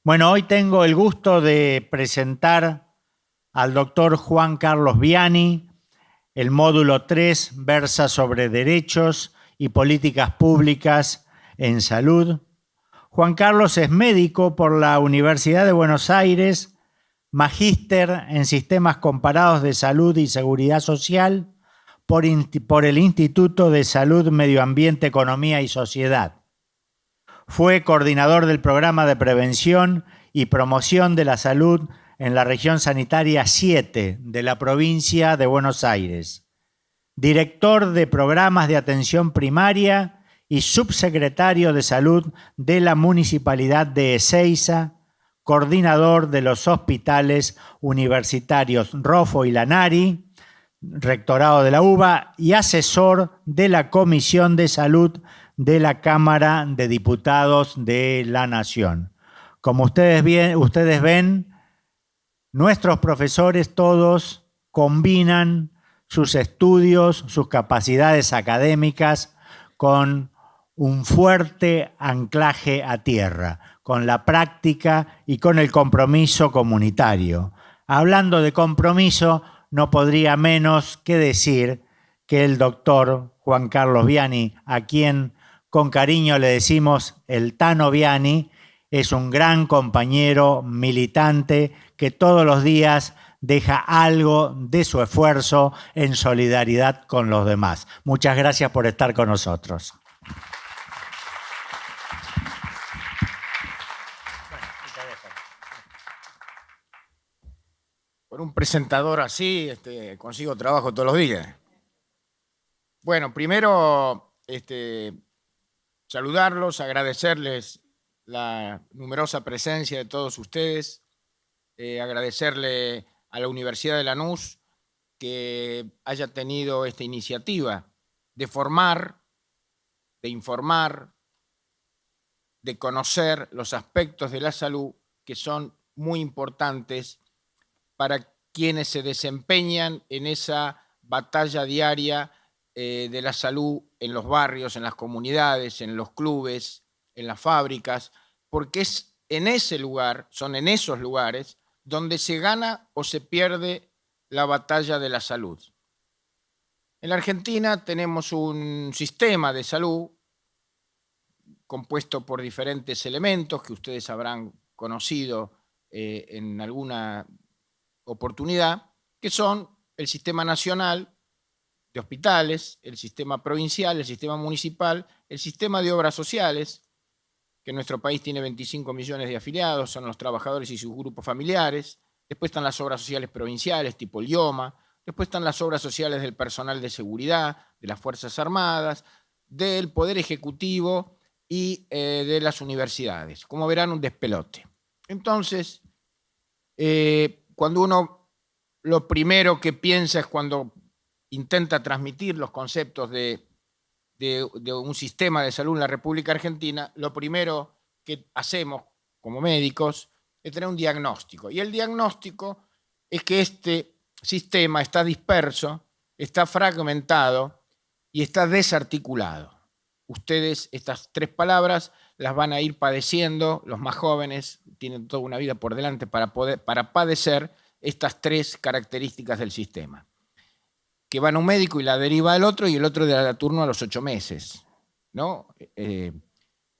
Bueno, hoy tengo el gusto de presentar al doctor Juan Carlos Viani. El módulo 3 versa sobre derechos y políticas públicas en salud. Juan Carlos es médico por la Universidad de Buenos Aires, magíster en sistemas comparados de salud y seguridad social por el Instituto de Salud, Medio Ambiente, Economía y Sociedad. Fue coordinador del programa de prevención y promoción de la salud en la región sanitaria 7 de la provincia de Buenos Aires. Director de programas de atención primaria y subsecretario de salud de la Municipalidad de Ezeiza, coordinador de los hospitales universitarios Rofo y Lanari, rectorado de la UBA y asesor de la Comisión de Salud de la Cámara de Diputados de la Nación. Como ustedes ven, nuestros profesores todos combinan sus estudios, sus capacidades académicas con un fuerte anclaje a tierra, con la práctica y con el compromiso comunitario. Hablando de compromiso, no podría menos que decir que el doctor Juan Carlos Viani, a quien con cariño le decimos el Tano Viani, es un gran compañero militante que todos los días deja algo de su esfuerzo en solidaridad con los demás. Muchas gracias por estar con nosotros. Por un presentador así, consigo trabajo todos los días. Bueno, primero saludarlos, agradecerles la numerosa presencia de todos ustedes, agradecerle a la Universidad de Lanús que haya tenido esta iniciativa de formar, de informar, de conocer los aspectos de la salud que son muy importantes para quienes se desempeñan en esa batalla diaria de la salud en los barrios, en las comunidades, en los clubes, en las fábricas, porque es en ese lugar, son en esos lugares donde se gana o se pierde la batalla de la salud. En la Argentina tenemos un sistema de salud compuesto por diferentes elementos que ustedes habrán conocido en alguna oportunidad, que son el sistema nacional de hospitales, el sistema provincial, el sistema municipal, el sistema de obras sociales, que en nuestro país tiene 25 millones de afiliados, son los trabajadores y sus grupos familiares. Después están las obras sociales provinciales, tipo el IOMA. Después están las obras sociales del personal de seguridad, de las Fuerzas Armadas, del Poder Ejecutivo y de las universidades. Como verán, un despelote. Entonces, cuando uno lo primero que piensa es cuando intenta transmitir los conceptos de un sistema de salud en la República Argentina, lo primero que hacemos como médicos es tener un diagnóstico. Y el diagnóstico es que este sistema está disperso, está fragmentado y está desarticulado. Ustedes estas tres palabras las van a ir padeciendo, los más jóvenes tienen toda una vida por delante para padecer estas tres características del sistema. Que van a un médico y la deriva al otro y el otro da turno a los 8 meses, ¿no?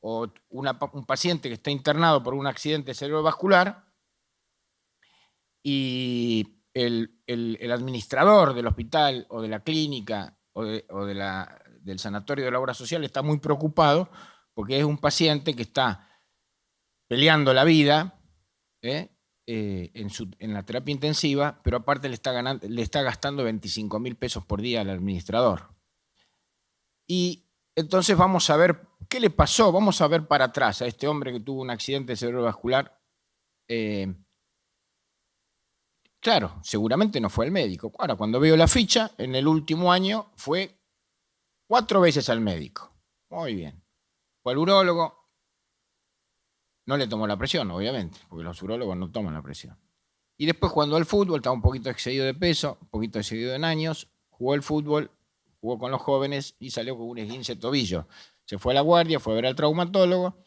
O un paciente que está internado por un accidente cerebrovascular y el administrador del hospital o de la clínica o del sanatorio de la obra social está muy preocupado porque es un paciente que está peleando la vida, en la terapia intensiva, pero aparte le está gastando 25.000 pesos por día al administrador. Y entonces vamos a ver qué le pasó, vamos a ver para atrás a este hombre que tuvo un accidente cerebrovascular. Claro, seguramente no fue al médico. Ahora, cuando veo la ficha, en el último año fue 4 veces al médico. Muy bien. Fue al urólogo. No le tomó la presión, obviamente, porque los urólogos no toman la presión. Y después jugando al fútbol, estaba un poquito excedido de peso, un poquito excedido en años, jugó al fútbol, jugó con los jóvenes y salió con un esguince de tobillo. Se fue a la guardia, fue a ver al traumatólogo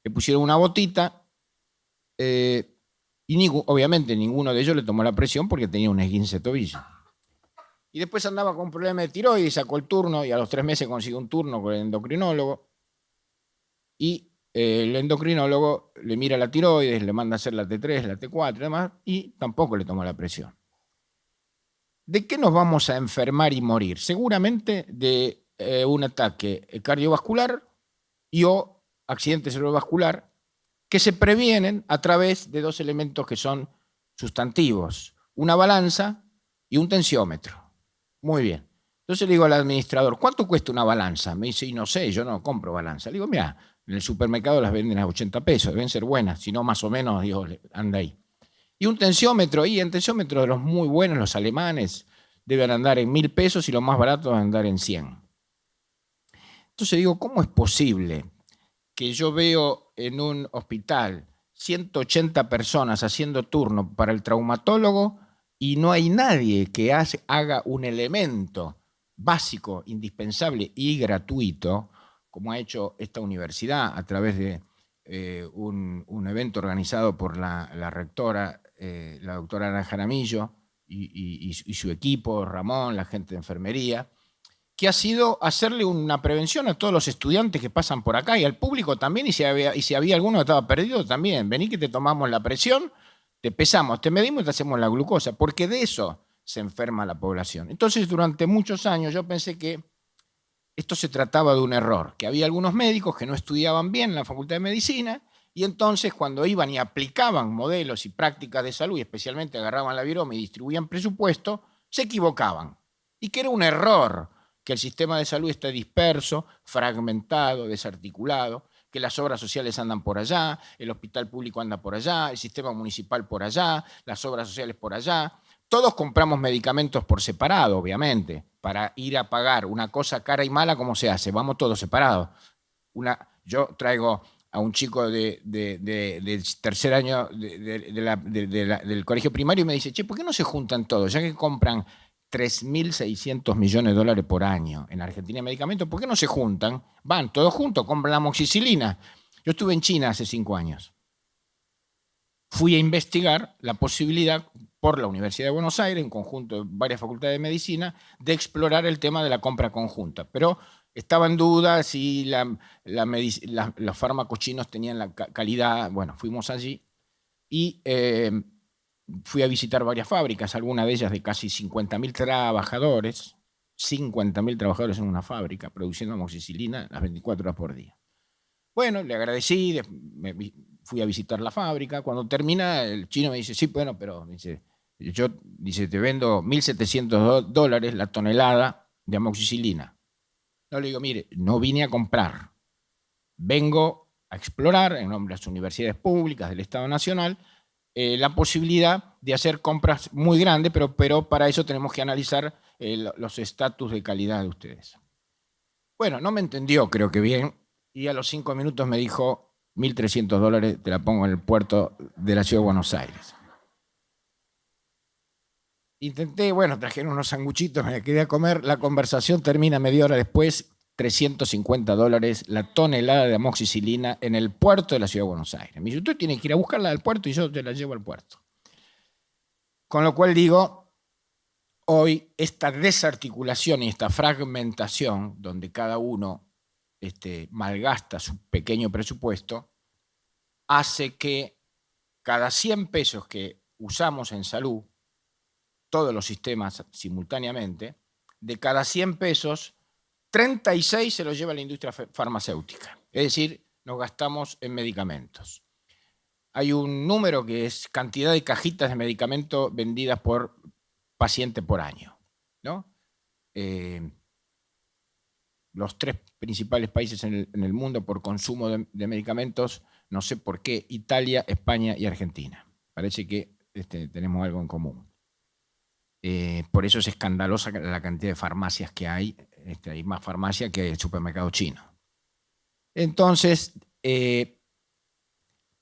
le pusieron una botita y obviamente ninguno de ellos le tomó la presión porque tenía un esguince de tobillo. Y después andaba con un problema de tiroides, sacó el turno y a los 3 meses consiguió un turno con el endocrinólogo. Y el endocrinólogo le mira la tiroides, le manda a hacer la T3, la T4 y demás, y tampoco le toma la presión. ¿De qué nos vamos a enfermar y morir? Seguramente de un ataque cardiovascular y o accidente cerebrovascular que se previenen a través de 2 elementos que son sustantivos, una balanza y un tensiómetro. Muy bien. Entonces le digo al administrador, ¿cuánto cuesta una balanza? Me dice, y no sé, yo no compro balanza. Le digo, mira, en el supermercado las venden a 80 pesos, deben ser buenas, si no más o menos, digo, anda ahí. Y un tensiómetro, y el tensiómetro de los muy buenos, los alemanes, deben andar en 1.000 pesos y los más baratos deben andar en 100. Entonces digo, ¿cómo es posible que yo veo en un hospital 180 personas haciendo turno para el traumatólogo y no hay nadie que haga un elemento básico, indispensable y gratuito, como ha hecho esta universidad a través de un evento organizado por la rectora, la doctora Ana Jaramillo y su equipo, Ramón, la gente de enfermería, que ha sido hacerle una prevención a todos los estudiantes que pasan por acá y al público también, y si había alguno que estaba perdido también. Vení que te tomamos la presión, te pesamos, te medimos y te hacemos la glucosa, porque de eso se enferma la población. Entonces, durante muchos años yo pensé que esto se trataba de un error, que había algunos médicos que no estudiaban bien en la Facultad de Medicina y entonces cuando iban y aplicaban modelos y prácticas de salud, y especialmente agarraban la viroma y distribuían presupuesto, se equivocaban. Y que era un error, que el sistema de salud está disperso, fragmentado, desarticulado, que las obras sociales andan por allá, el hospital público anda por allá, el sistema municipal por allá, las obras sociales por allá. Todos compramos medicamentos por separado, obviamente, para ir a pagar una cosa cara y mala, ¿cómo se hace? Vamos todos separados. Yo traigo a un chico del tercer año del colegio primario y me dice, che, ¿por qué no se juntan todos? Ya que compran 3.600 millones de dólares por año en Argentina en medicamentos, ¿por qué no se juntan? Van todos juntos, compran la amoxicilina. Yo estuve en China hace 5 años. Fui a investigar la posibilidad por la Universidad de Buenos Aires, en conjunto de varias facultades de medicina, de explorar el tema de la compra conjunta. Pero estaba en duda si los fármacos chinos tenían la calidad. Bueno, fuimos allí y fui a visitar varias fábricas, algunas de ellas de casi 50.000 trabajadores, 50.000 trabajadores en una fábrica, produciendo amoxicilina las 24 horas por día. Bueno, le agradecí, fui a visitar la fábrica. Cuando termina, el chino me dice, sí, bueno, pero dice, te vendo $1.700 la tonelada de amoxicilina. No, le digo, mire, no vine a comprar, vengo a explorar en nombre de las universidades públicas del Estado Nacional la posibilidad de hacer compras muy grandes, pero para eso tenemos que analizar los estatus de calidad de ustedes. Bueno, no me entendió, creo que bien, y a los 5 minutos me dijo, $1.300 te la pongo en el puerto de la Ciudad de Buenos Aires. Intenté, bueno, trajeron unos sanguchitos, me quedé a comer, la conversación termina media hora después, $350 la tonelada de amoxicilina en el puerto de la Ciudad de Buenos Aires. Me dice, usted tiene que ir a buscarla al puerto y yo te la llevo al puerto. Con lo cual digo, hoy esta desarticulación y esta fragmentación, donde cada uno malgasta su pequeño presupuesto, hace que cada 100 pesos que usamos en salud, todos los sistemas simultáneamente, de cada 100 pesos, 36 se los lleva la industria farmacéutica. Es decir, nos gastamos en medicamentos. Hay un número que es cantidad de cajitas de medicamentos vendidas por paciente por año, ¿no? Los 3 principales países en el mundo por consumo de medicamentos, no sé por qué, Italia, España y Argentina. Parece que tenemos algo en común. Por eso es escandalosa la cantidad de farmacias que hay. Hay más farmacia que el supermercado chino. Entonces,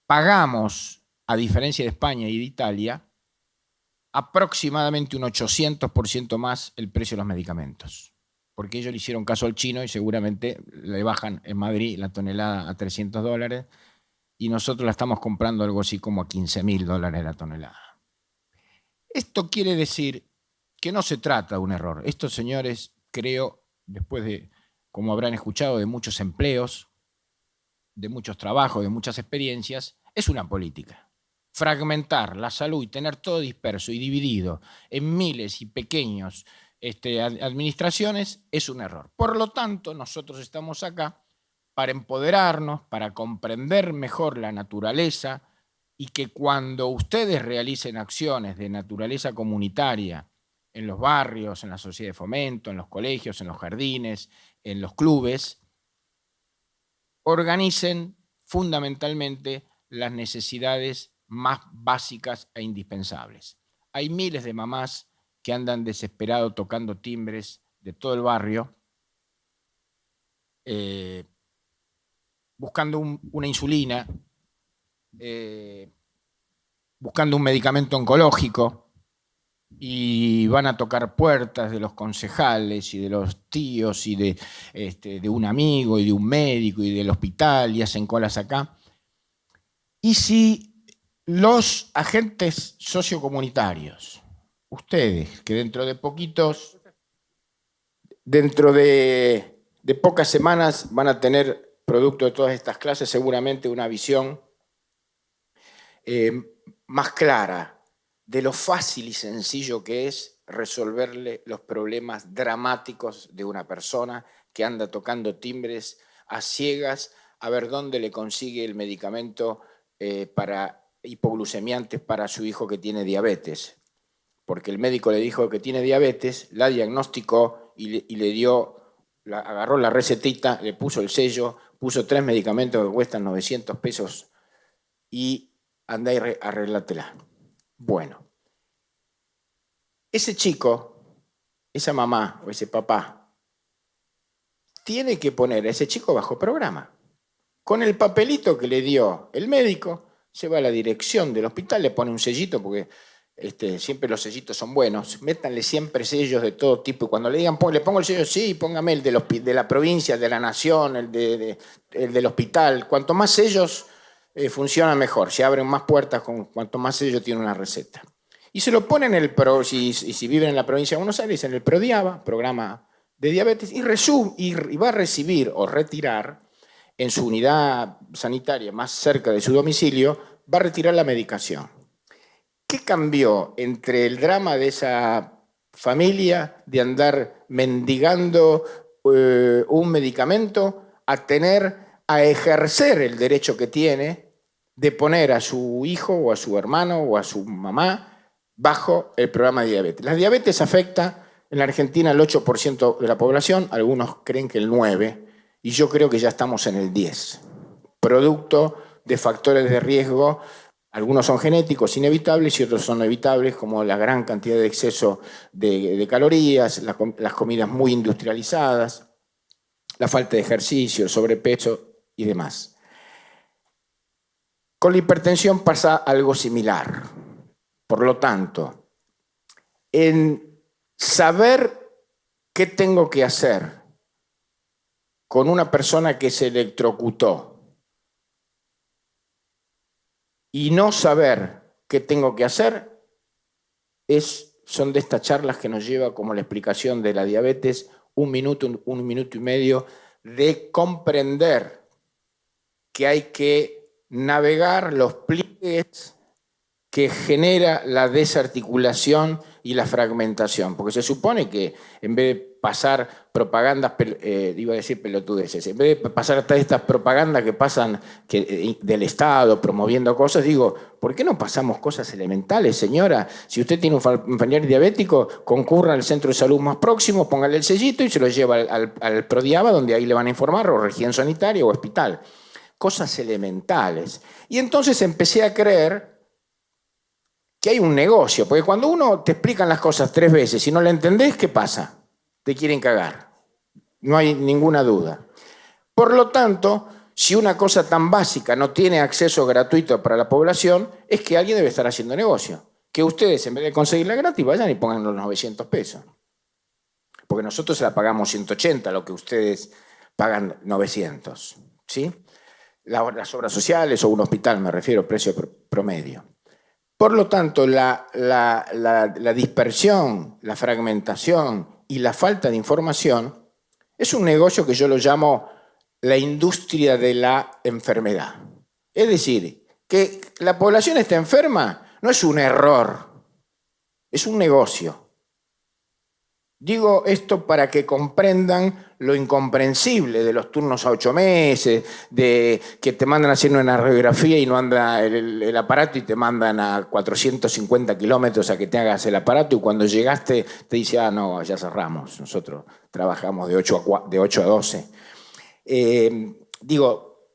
pagamos, a diferencia de España y de Italia, aproximadamente un 800% más el precio de los medicamentos. Porque ellos le hicieron caso al chino y seguramente le bajan en Madrid la tonelada a $300 y nosotros la estamos comprando algo así como a $15.000 la tonelada. Esto quiere decir que no se trata de un error. Estos señores, creo, después de, como habrán escuchado, de muchos empleos, de muchos trabajos, de muchas experiencias, es una política. Fragmentar la salud y tener todo disperso y dividido en miles y pequeños administraciones es un error. Por lo tanto, nosotros estamos acá para empoderarnos, para comprender mejor la naturaleza y que cuando ustedes realicen acciones de naturaleza comunitaria en los barrios, en la sociedad de fomento, en los colegios, en los jardines, en los clubes, organicen fundamentalmente las necesidades más básicas e indispensables. Hay miles de mamás que andan desesperados tocando timbres de todo el barrio, buscando una insulina, buscando un medicamento oncológico, y van a tocar puertas de los concejales y de los tíos y de un amigo y de un médico y del hospital y hacen colas acá. Y si los agentes sociocomunitarios, ustedes, que dentro de pocas semanas van a tener, producto de todas estas clases, seguramente una visión más clara de lo fácil y sencillo que es resolverle los problemas dramáticos de una persona que anda tocando timbres a ciegas a ver dónde le consigue el medicamento para hipoglucemiantes para su hijo que tiene diabetes. Porque el médico le dijo que tiene diabetes, la diagnosticó y le dio, agarró la recetita, le puso el sello, puso 3 medicamentos que cuestan 900 pesos y andá y arreglátela. Bueno, ese chico, esa mamá o ese papá, tiene que poner a ese chico bajo programa. Con el papelito que le dio el médico, se va a la dirección del hospital, le pone un sellito, porque siempre los sellitos son buenos, métanle siempre sellos de todo tipo, y cuando le digan, le pongo el sello, sí, póngame el de la provincia, de la nación, el del hospital. Cuanto más sellos, funciona mejor, se abren más puertas cuanto más sellos tiene una receta. Y se lo ponen si viven en la provincia de Buenos Aires, en el PRODIABA, programa de diabetes, y va a recibir o retirar en su unidad sanitaria más cerca de su domicilio, va a retirar la medicación. ¿Qué cambió entre el drama de esa familia de andar mendigando un medicamento a ejercer el derecho que tiene de poner a su hijo o a su hermano o a su mamá bajo el programa de diabetes? La diabetes afecta en la Argentina al 8% de la población, algunos creen que el 9%, y yo creo que ya estamos en el 10%, producto de factores de riesgo. Algunos son genéticos, inevitables, y otros son evitables, como la gran cantidad de exceso de calorías, las comidas muy industrializadas, la falta de ejercicio, el sobrepeso y demás. Con la hipertensión pasa algo similar. Por lo tanto, en saber qué tengo que hacer con una persona que se electrocutó y no saber qué tengo que hacer, son de estas charlas que nos lleva, como la explicación de la diabetes, un minuto y medio, de comprender que hay que navegar los pliegues que genera la desarticulación y la fragmentación, porque se supone que en vez de pasar propagandas, iba a decir pelotudeces, en vez de pasar hasta estas propagandas que pasan del Estado promoviendo cosas, digo, ¿por qué no pasamos cosas elementales, señora? Si usted tiene un familiar diabético, concurra al centro de salud más próximo, póngale el sellito y se lo lleva al PRODIABA, donde ahí le van a informar, o región sanitaria o hospital. Cosas elementales. Y entonces empecé a creer que hay un negocio, porque cuando uno te explican las cosas 3 veces y no la entendés, ¿qué pasa? Te quieren cagar. No hay ninguna duda. Por lo tanto, si una cosa tan básica no tiene acceso gratuito para la población, es que alguien debe estar haciendo negocio. Que ustedes, en vez de conseguirla gratis, vayan y pongan los 900 pesos. Porque nosotros se la pagamos 180, lo que ustedes pagan 900. ¿Sí? las obras sociales o un hospital, me refiero, precio promedio. Por lo tanto, la dispersión, la fragmentación y la falta de información es un negocio que yo lo llamo la industria de la enfermedad. Es decir, que la población esté enferma no es un error, es un negocio. Digo esto para que comprendan lo incomprensible de los turnos a 8 meses, de que te mandan a hacer una radiografía y no anda el aparato y te mandan a 450 kilómetros a que te hagas el aparato y cuando llegaste te dice, ah, no, ya cerramos, nosotros trabajamos de 8 a 12. Digo,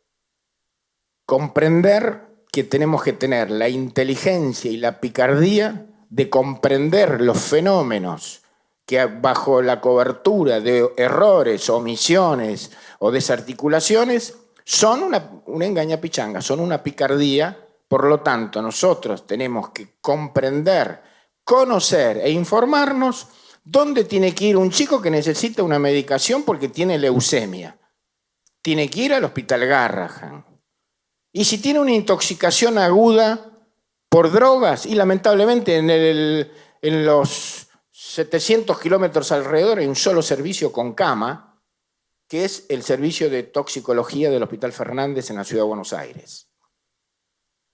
comprender que tenemos que tener la inteligencia y la picardía de comprender los fenómenos que bajo la cobertura de errores, omisiones o desarticulaciones son una engañapichanga, son una picardía. Por lo tanto, nosotros tenemos que comprender, conocer e informarnos dónde tiene que ir un chico que necesita una medicación porque tiene leucemia. Tiene que ir al Hospital Garrahan. Y si tiene una intoxicación aguda por drogas, y lamentablemente en los 700 kilómetros alrededor hay un solo servicio con cama, que es el servicio de toxicología del Hospital Fernández en la Ciudad de Buenos Aires.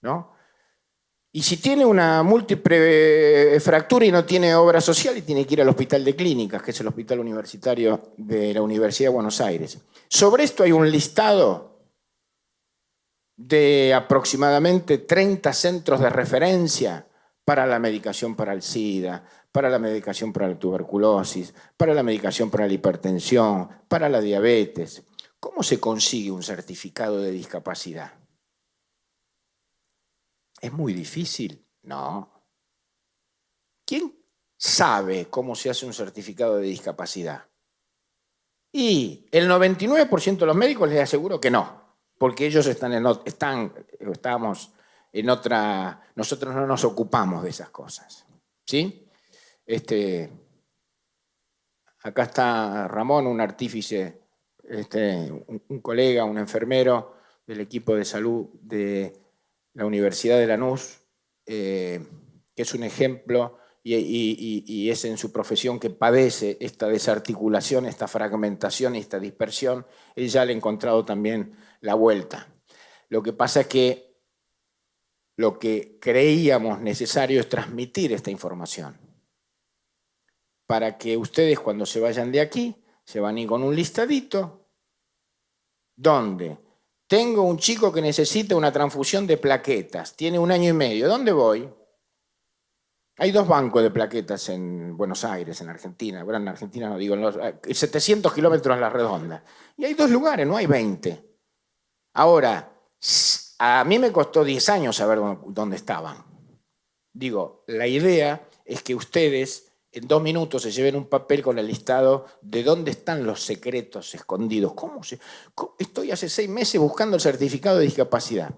¿No? Y si tiene una múltiple fractura y no tiene obra social, y tiene que ir al Hospital de Clínicas, que es el hospital universitario de la Universidad de Buenos Aires. Sobre esto hay un listado de aproximadamente 30 centros de referencia para la medicación para el SIDA, para la medicación para la tuberculosis, para la medicación para la hipertensión, para la diabetes. ¿Cómo se consigue un certificado de discapacidad? ¿Es muy difícil? No. ¿Quién sabe cómo se hace un certificado de discapacidad? Y el 99% de los médicos les aseguro que no, porque ellos estamos en otra, nosotros no nos ocupamos de esas cosas. ¿Sí? Acá está Ramón, un artífice, un colega, un enfermero del equipo de salud de la Universidad de Lanús, que es un ejemplo y es en su profesión que padece esta desarticulación, esta fragmentación y esta dispersión. Él ya le ha encontrado también la vuelta. Lo que pasa es que lo que creíamos necesario es transmitir esta información para que ustedes cuando se vayan de aquí se van a ir con un listadito donde tengo un chico que necesita una transfusión de plaquetas, tiene 1 año y medio, ¿dónde voy? Hay 2 bancos de plaquetas en Buenos Aires, en Argentina. Bueno, en Argentina no digo, 700 kilómetros a la redonda. Y hay 2 lugares, no hay 20. Ahora, a mí me costó 10 años saber dónde estaban. Digo, la idea es que ustedes en 2 minutos se lleven un papel con el listado de dónde están los secretos escondidos. Estoy hace 6 meses buscando el certificado de discapacidad.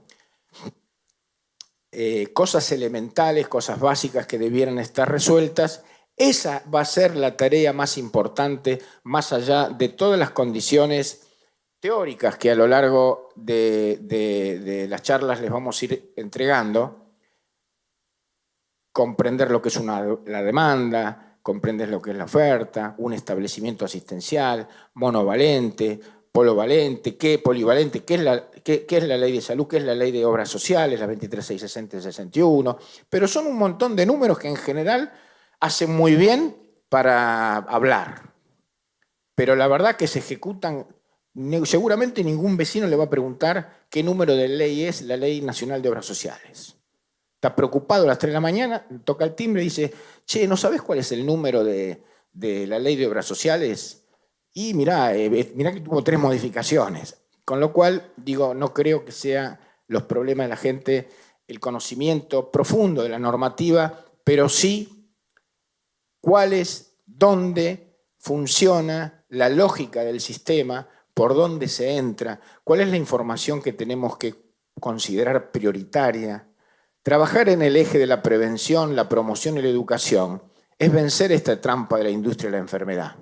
Cosas elementales, cosas básicas que debieran estar resueltas. Esa va a ser la tarea más importante, más allá de todas las condiciones teóricas que a lo largo de las charlas les vamos a ir entregando. Comprender lo que es la demanda, comprender lo que es la oferta, un establecimiento asistencial, monovalente, polivalente, polivalente, qué es la ley de salud, qué es la ley de obras sociales, la 23.660 y 61, pero son un montón de números que en general hacen muy bien para hablar. Pero la verdad que se ejecutan, seguramente ningún vecino le va a preguntar qué número de ley es la Ley Nacional de Obras Sociales. Está preocupado a las 3 de la mañana, toca el timbre y dice, che, ¿no sabés cuál es el número de la Ley de Obras Sociales? Y mirá que tuvo 3 modificaciones. Con lo cual, digo, no creo que sea los problemas de la gente el conocimiento profundo de la normativa, pero sí cuál es, dónde funciona la lógica del sistema, por dónde se entra, cuál es la información que tenemos que considerar prioritaria. Trabajar en el eje de la prevención, la promoción y la educación es vencer esta trampa de la industria de la enfermedad,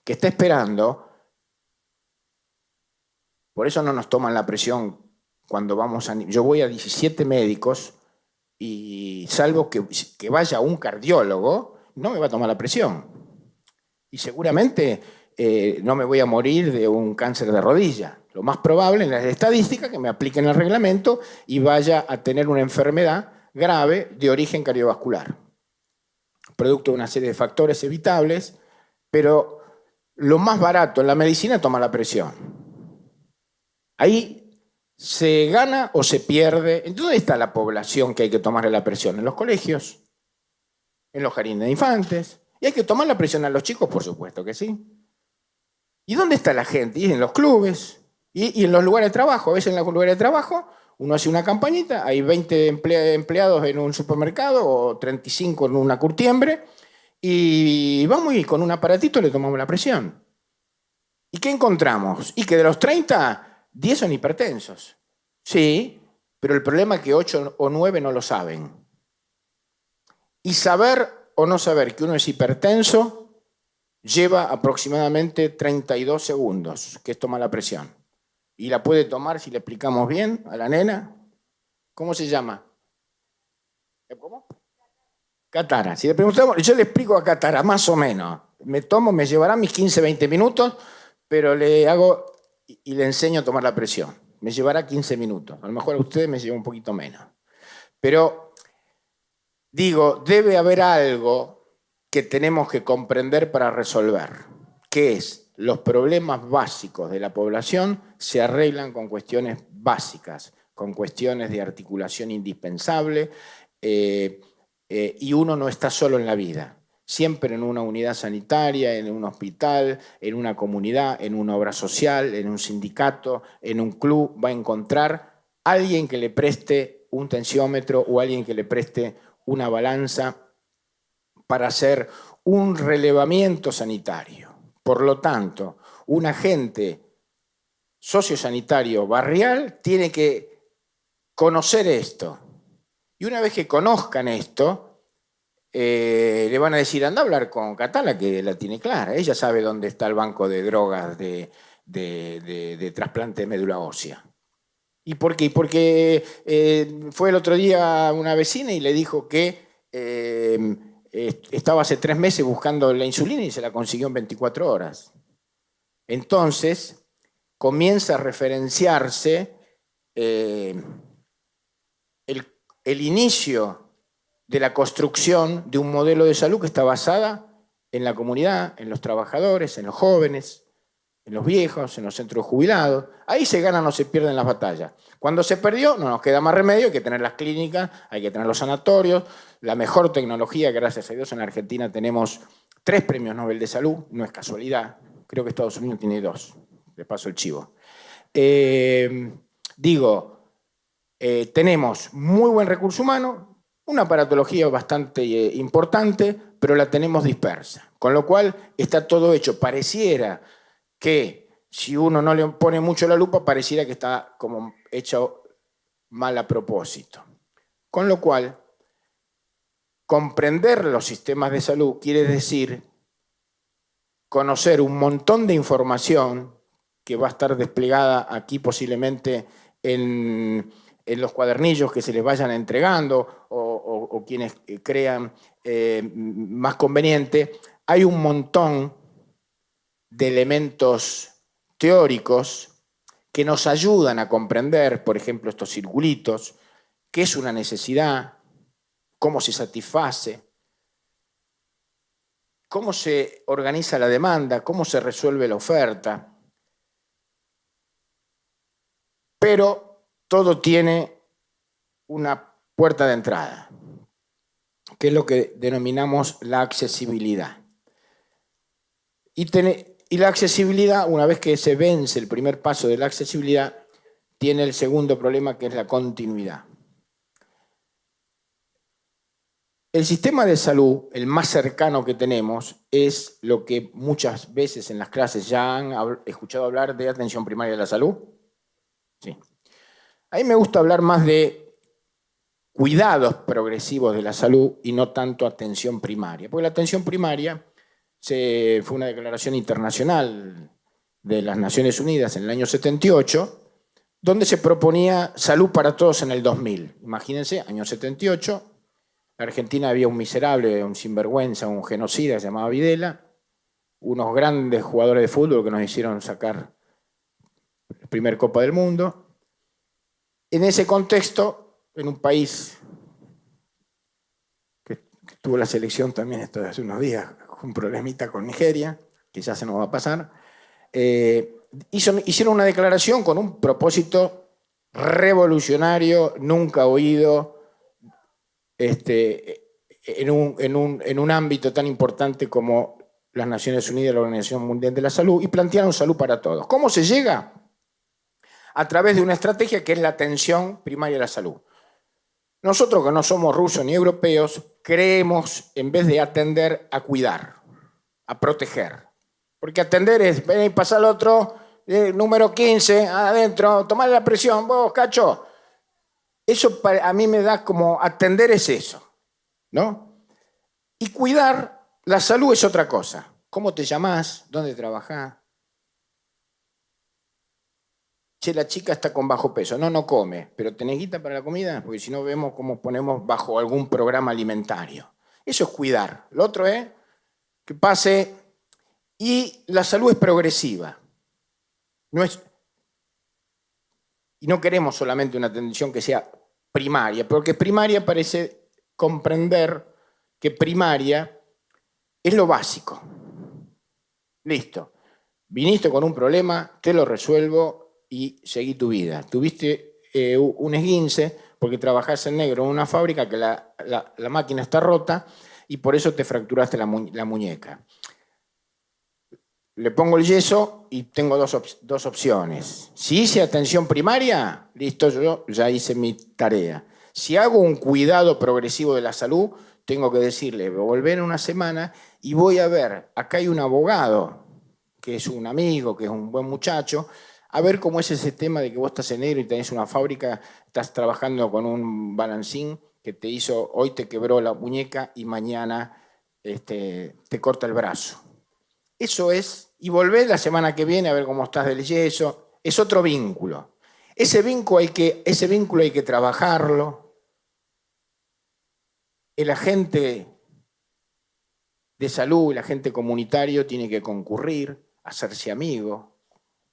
que está esperando, por eso no nos toman la presión cuando vamos a... Yo voy a 17 médicos y salvo que vaya un cardiólogo, no me va a tomar la presión. Y seguramente no me voy a morir de un cáncer de rodilla. Lo más probable en las estadísticas que me apliquen el reglamento y vaya a tener una enfermedad grave de origen cardiovascular, producto de una serie de factores evitables, pero lo más barato en la medicina es tomar la presión. Ahí se gana o se pierde. ¿Dónde está la población que hay que tomarle la presión? En los colegios, en los jardines de infantes. Y hay que tomar la presión a los chicos, por supuesto que sí. ¿Y dónde está la gente? Y en los clubes y en los lugares de trabajo. A veces en los lugares de trabajo uno hace una campañita, hay 20 empleados en un supermercado o 35 en una curtiembre y vamos y con un aparatito le tomamos la presión. ¿Y qué encontramos? Y que de los 30, 10 son hipertensos. Sí, pero el problema es que 8 o 9 no lo saben. Y saber o no saber que uno es hipertenso lleva aproximadamente 32 segundos, que es tomar la presión. Y la puede tomar, si le explicamos bien a la nena. ¿Cómo se llama? ¿Cómo? Catara. Si le preguntamos, yo le explico a Catara, más o menos. Me llevará mis 15, 20 minutos, pero le hago y le enseño a tomar la presión. Me llevará 15 minutos. A lo mejor a ustedes me lleva un poquito menos. Pero, digo, debe haber algo que tenemos que comprender para resolver, que es los problemas básicos de la población se arreglan con cuestiones básicas, con cuestiones de articulación indispensable, y uno no está solo en la vida. Siempre en una unidad sanitaria, en un hospital, en una comunidad, en una obra social, en un sindicato, en un club, va a encontrar alguien que le preste un tensiómetro o alguien que le preste una balanza para hacer un relevamiento sanitario. Por lo tanto, un agente sociosanitario barrial tiene que conocer esto. Y una vez que conozcan esto, le van a decir, anda a hablar con Catala, que la tiene clara. Ella sabe dónde está el banco de drogas de trasplante de médula ósea. ¿Y por qué? Porque fue el otro día una vecina y le dijo que estaba hace 3 meses buscando la insulina y se la consiguió en 24 horas. Entonces, comienza a referenciarse el inicio de la construcción de un modelo de salud que está basada en la comunidad, en los trabajadores, en los jóvenes, en los viejos, en los centros jubilados. Ahí se ganan o se pierden las batallas. Cuando se perdió, no nos queda más remedio, hay que tener las clínicas, hay que tener los sanatorios, la mejor tecnología, gracias a Dios en la Argentina tenemos 3 premios Nobel de Salud, no es casualidad, creo que Estados Unidos tiene 2, le paso el chivo. Tenemos muy buen recurso humano, una aparatología bastante importante, pero la tenemos dispersa, con lo cual está todo hecho, pareciera que si uno no le pone mucho la lupa, pareciera que está como hecho mal a propósito. Con lo cual, comprender los sistemas de salud quiere decir conocer un montón de información que va a estar desplegada aquí posiblemente en los cuadernillos que se les vayan entregando o quienes crean más conveniente. Hay un montón de elementos teóricos que nos ayudan a comprender, por ejemplo, estos circulitos, qué es una necesidad, cómo se satisface, cómo se organiza la demanda, cómo se resuelve la oferta. Pero todo tiene una puerta de entrada, que es lo que denominamos la accesibilidad. Y la accesibilidad, una vez que se vence el primer paso de la accesibilidad, tiene el segundo problema, que es la continuidad. El sistema de salud, el más cercano que tenemos, es lo que muchas veces en las clases ya han escuchado hablar de atención primaria de la salud. Sí. A mí me gusta hablar más de cuidados progresivos de la salud y no tanto atención primaria, porque la atención primaria fue una declaración internacional de las Naciones Unidas en el año 78, donde se proponía salud para todos en el 2000. Imagínense, año 78, en Argentina había un miserable, un sinvergüenza, un genocida que se llamaba Videla, unos grandes jugadores de fútbol que nos hicieron sacar la primera Copa del Mundo. En ese contexto, en un país que tuvo la selección también esto hace unos días, un problemita con Nigeria, que ya se nos va a pasar, hicieron una declaración con un propósito revolucionario, nunca oído en un ámbito tan importante como las Naciones Unidas, la Organización Mundial de la Salud, y plantearon salud para todos. ¿Cómo se llega? A través de una estrategia que es la atención primaria a la salud. Nosotros, que no somos rusos ni europeos, creemos, en vez de atender, a cuidar, a proteger. Porque atender es, ven y pasa al otro, número 15, adentro, tomar la presión, vos, cacho. Eso a mí me da como, atender es eso, ¿no? Y cuidar, la salud es otra cosa. ¿Cómo te llamás? ¿Dónde trabajás? Che, la chica está con bajo peso. No come, pero ¿tenés guita para la comida? Porque si no vemos cómo ponemos bajo algún programa alimentario. Eso es cuidar. Lo otro es que pase. Y la salud es progresiva. Y no queremos solamente una atención que sea primaria, porque primaria parece comprender que primaria es lo básico. Listo. Viniste con un problema, te lo resuelvo y seguí tu vida. Tuviste un esguince porque trabajás en negro en una fábrica que la máquina está rota y por eso te fracturaste la muñeca. Le pongo el yeso y tengo dos opciones. Si hice atención primaria, listo, yo ya hice mi tarea. Si hago un cuidado progresivo de la salud, tengo que decirle, voy a volver en una semana y voy a ver, acá hay un abogado, que es un amigo, que es un buen muchacho, a ver cómo es ese tema de que vos estás en negro y tenés una fábrica, estás trabajando con un balancín que te hizo, hoy te quebró la muñeca y mañana te corta el brazo. Eso es, y volvés la semana que viene a ver cómo estás del yeso, es otro vínculo. Ese vínculo hay que trabajarlo. El agente de salud, el agente comunitario tiene que concurrir, hacerse amigo,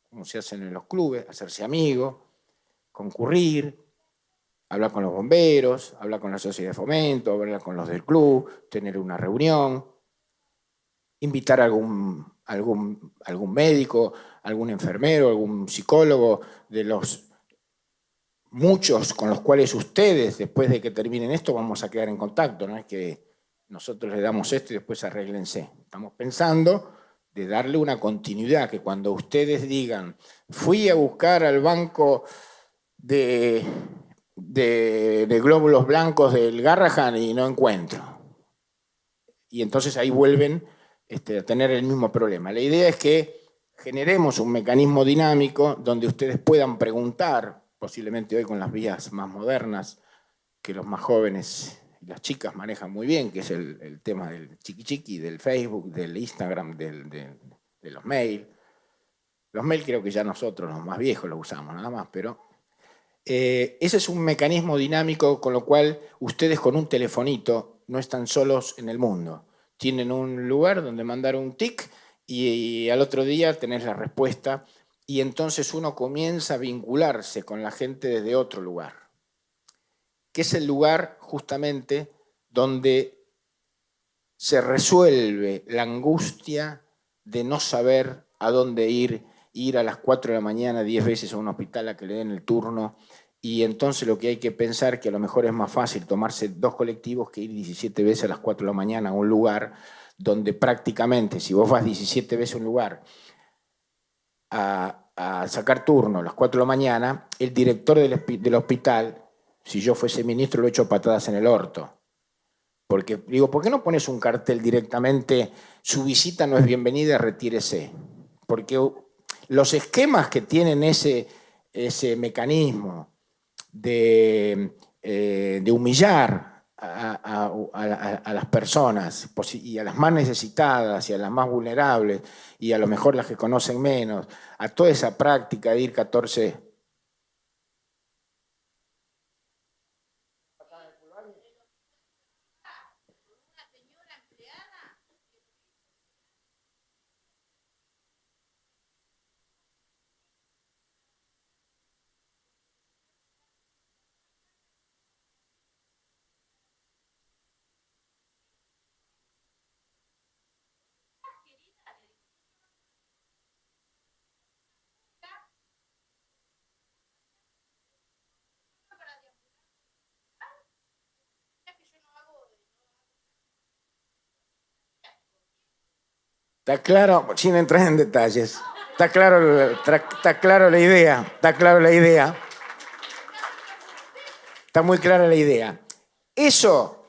como se hacen en los clubes, hacerse amigo, concurrir, hablar con los bomberos, hablar con la sociedad de fomento, hablar con los del club, tener una reunión, invitar a algún médico, algún enfermero, algún psicólogo, de los muchos con los cuales ustedes, después de que terminen esto, vamos a quedar en contacto. No es que nosotros le damos esto y después arréglense. Estamos pensando de darle una continuidad, que cuando ustedes digan, fui a buscar al banco de glóbulos blancos del Garrahan y no encuentro. Y entonces ahí vuelven a tener el mismo problema. La idea es que generemos un mecanismo dinámico donde ustedes puedan preguntar, posiblemente hoy con las vías más modernas, que los más jóvenes y las chicas manejan muy bien, que es el tema del chiqui-chiqui, del Facebook, del Instagram, de los mails. Los mails creo que ya nosotros, los más viejos, los usamos nada más, pero ese es un mecanismo dinámico con lo cual ustedes con un telefonito no están solos en el mundo. Tienen un lugar donde mandar un tic y al otro día tenés la respuesta y entonces uno comienza a vincularse con la gente desde otro lugar, que es el lugar justamente donde se resuelve la angustia de no saber a dónde ir a las 4 de la mañana 10 veces a un hospital a que le den el turno, y entonces lo que hay que pensar que a lo mejor es más fácil tomarse 2 colectivos que ir 17 veces a las 4 de la mañana a un lugar donde prácticamente, si vos vas 17 veces a un lugar a sacar turno a las 4 de la mañana, el director del hospital, si yo fuese ministro, lo echo patadas en el orto. Porque digo, ¿por qué no pones un cartel directamente, su visita no es bienvenida, retírese? Porque los esquemas que tienen ese mecanismo de humillar a las personas y a las más necesitadas y a las más vulnerables y a lo mejor las que conocen menos, a toda esa práctica de ir 14 Está claro, sin entrar en detalles. Está claro la idea. Está claro la idea. Está muy clara la idea. Eso,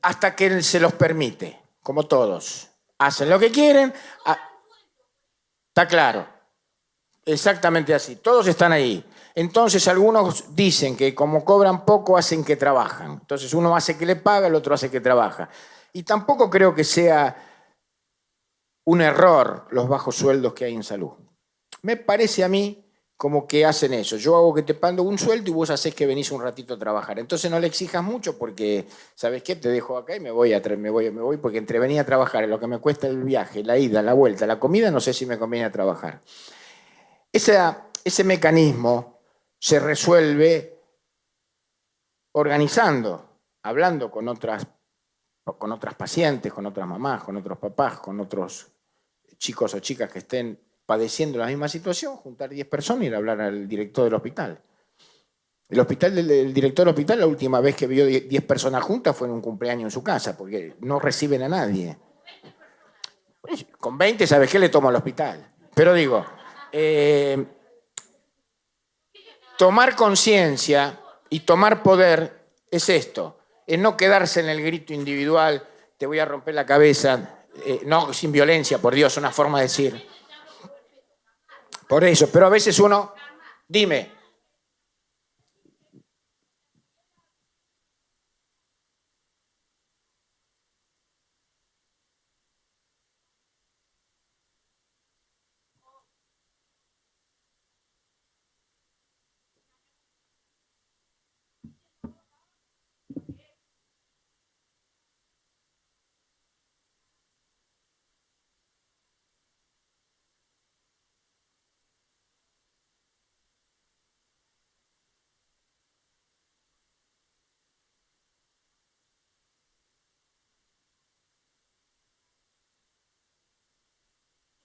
hasta que se los permite, como todos. Hacen lo que quieren. Está claro. Exactamente así. Todos están ahí. Entonces algunos dicen que como cobran poco hacen que trabajan. Entonces uno hace que le paga, el otro hace que trabaja. Y tampoco creo que sea un error los bajos sueldos que hay en salud. Me parece a mí como que hacen eso. Yo hago que te pago un sueldo y vos hacés que venís un ratito a trabajar. Entonces no le exijas mucho porque, ¿sabes qué? Te dejo acá y me voy porque entre venir a trabajar, lo que me cuesta el viaje, la ida, la vuelta, la comida, no sé si me conviene a trabajar. Ese mecanismo se resuelve organizando, hablando con otras pacientes, con otras mamás, con otros papás, con otros chicos o chicas que estén padeciendo la misma situación, juntar 10 personas y ir a hablar al director del hospital. El director del hospital, la última vez que vio 10 personas juntas fue en un cumpleaños en su casa, porque no reciben a nadie. Con 20, ¿sabes qué? Le toma al hospital. Pero digo, tomar conciencia y tomar poder es esto, es no quedarse en el grito individual, te voy a romper la cabeza, no sin violencia, por Dios, una forma de decir. Por eso, pero a veces uno, dime.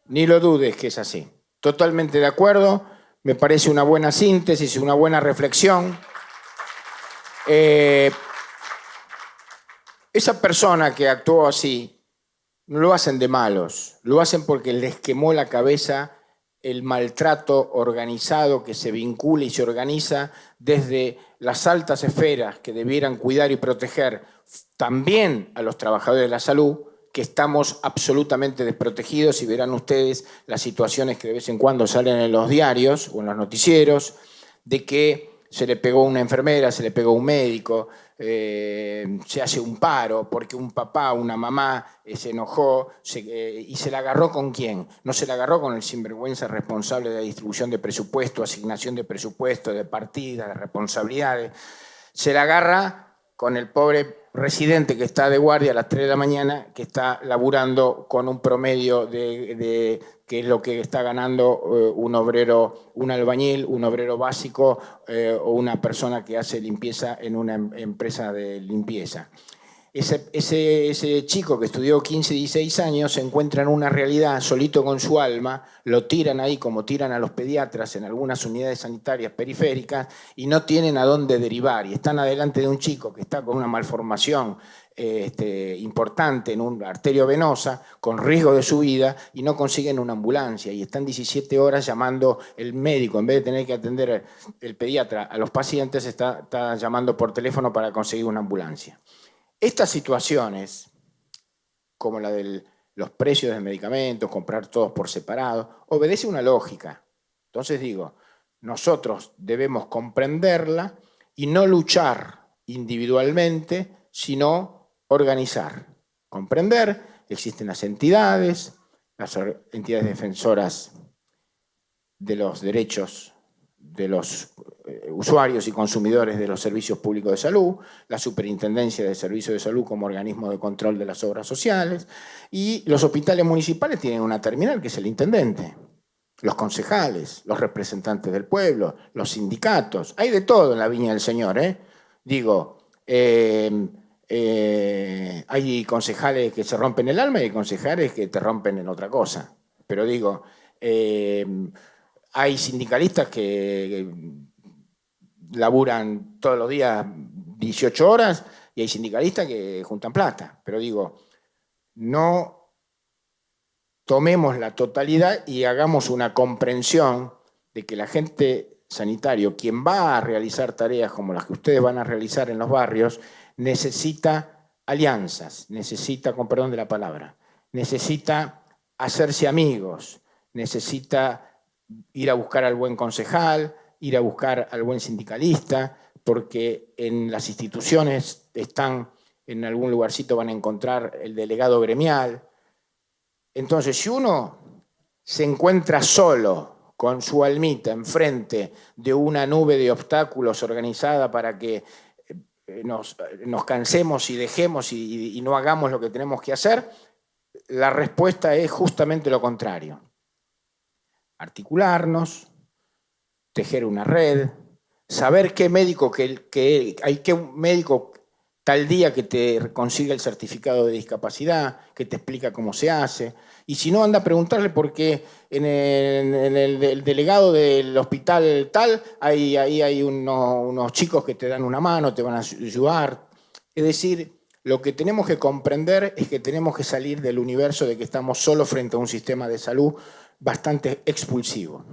Ni lo dudes que es así. Totalmente de acuerdo, me parece una buena síntesis, una buena reflexión. Esa persona que actuó así, no lo hacen de malos, lo hacen porque les quemó la cabeza el maltrato organizado que se vincula y se organiza desde las altas esferas que debieran cuidar y proteger también a los trabajadores de la salud, que estamos absolutamente desprotegidos, y verán ustedes las situaciones que de vez en cuando salen en los diarios o en los noticieros, de que se le pegó una enfermera, se le pegó un médico, se hace un paro porque un papá, una mamá se enojó y se la agarró ¿con quién? No se la agarró con el sinvergüenza responsable de la distribución de presupuesto, asignación de presupuesto, de partidas, de responsabilidades. Se la agarra con el pobre residente que está de guardia a las 3 de la mañana, que está laburando con un promedio de que es lo que está ganando un obrero, un albañil, un obrero básico o una persona que hace limpieza en una empresa de limpieza. Ese chico que estudió 15, 16 años se encuentra en una realidad solito con su alma, lo tiran ahí como tiran a los pediatras en algunas unidades sanitarias periféricas y no tienen a dónde derivar. Y están adelante de un chico que está con una malformación importante en una arteria venosa, con riesgo de su vida, y no consiguen una ambulancia. Y están 17 horas llamando el médico, en vez de tener que atender el pediatra a los pacientes, está llamando por teléfono para conseguir una ambulancia. Estas situaciones, como la de los precios de medicamentos, comprar todos por separado, obedece una lógica. Entonces digo, nosotros debemos comprenderla y no luchar individualmente, sino organizar. Comprender, existen las entidades defensoras de los derechos de los usuarios y consumidores de los servicios públicos de salud, la Superintendencia de Servicios de Salud como organismo de control de las obras sociales, y los hospitales municipales tienen una terminal que es el intendente, los concejales, los representantes del pueblo, los sindicatos, hay de todo en la viña del Señor, ¿eh? Digo, hay concejales que se rompen el alma y hay concejales que te rompen en otra cosa, pero digo, hay sindicalistas que laburan todos los días 18 horas y hay sindicalistas que juntan plata. Pero digo, no tomemos la totalidad y hagamos una comprensión de que el agente sanitario, quien va a realizar tareas como las que ustedes van a realizar en los barrios, necesita alianzas, necesita, con perdón de la palabra, necesita hacerse amigos, necesita ir a buscar al buen concejal, ir a buscar al buen sindicalista, porque en las instituciones están, en algún lugarcito van a encontrar el delegado gremial. Entonces, si uno se encuentra solo, con su almita enfrente de una nube de obstáculos organizada para que nos cansemos y dejemos y no hagamos lo que tenemos que hacer, la respuesta es justamente lo contrario. Articularnos, tejer una red, saber qué médico, qué médico tal día que te consiga el certificado de discapacidad, que te explica cómo se hace. Y si no, anda a preguntarle porque en el delegado del hospital tal, ahí hay unos chicos que te dan una mano, te van a ayudar. Es decir, lo que tenemos que comprender es que tenemos que salir del universo de que estamos solo frente a un sistema de salud bastante expulsivo.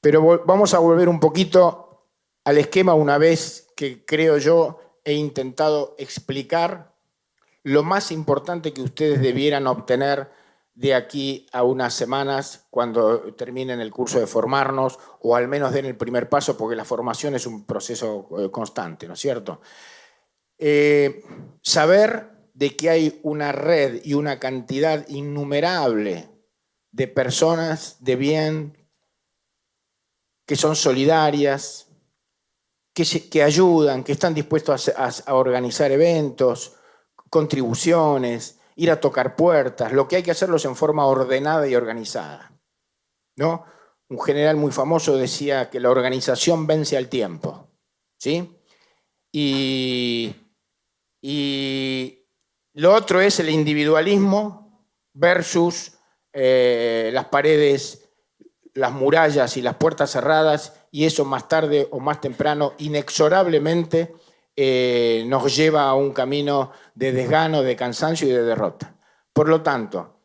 Pero vamos a volver un poquito al esquema una vez que creo yo he intentado explicar lo más importante que ustedes debieran obtener de aquí a unas semanas cuando terminen el curso de formarnos, o al menos den el primer paso, porque la formación es un proceso constante, ¿no es cierto? Saber de que hay una red y una cantidad innumerable de personas de bien que son solidarias, que ayudan, que están dispuestos a organizar eventos, contribuciones, ir a tocar puertas. Lo que hay que hacerlos en forma ordenada y organizada, ¿no? Un general muy famoso decía que la organización vence al tiempo, ¿sí? Y lo otro es el individualismo versus las paredes, las murallas y las puertas cerradas, y eso más tarde o más temprano inexorablemente nos lleva a un camino de desgano, de cansancio y de derrota. Por lo tanto,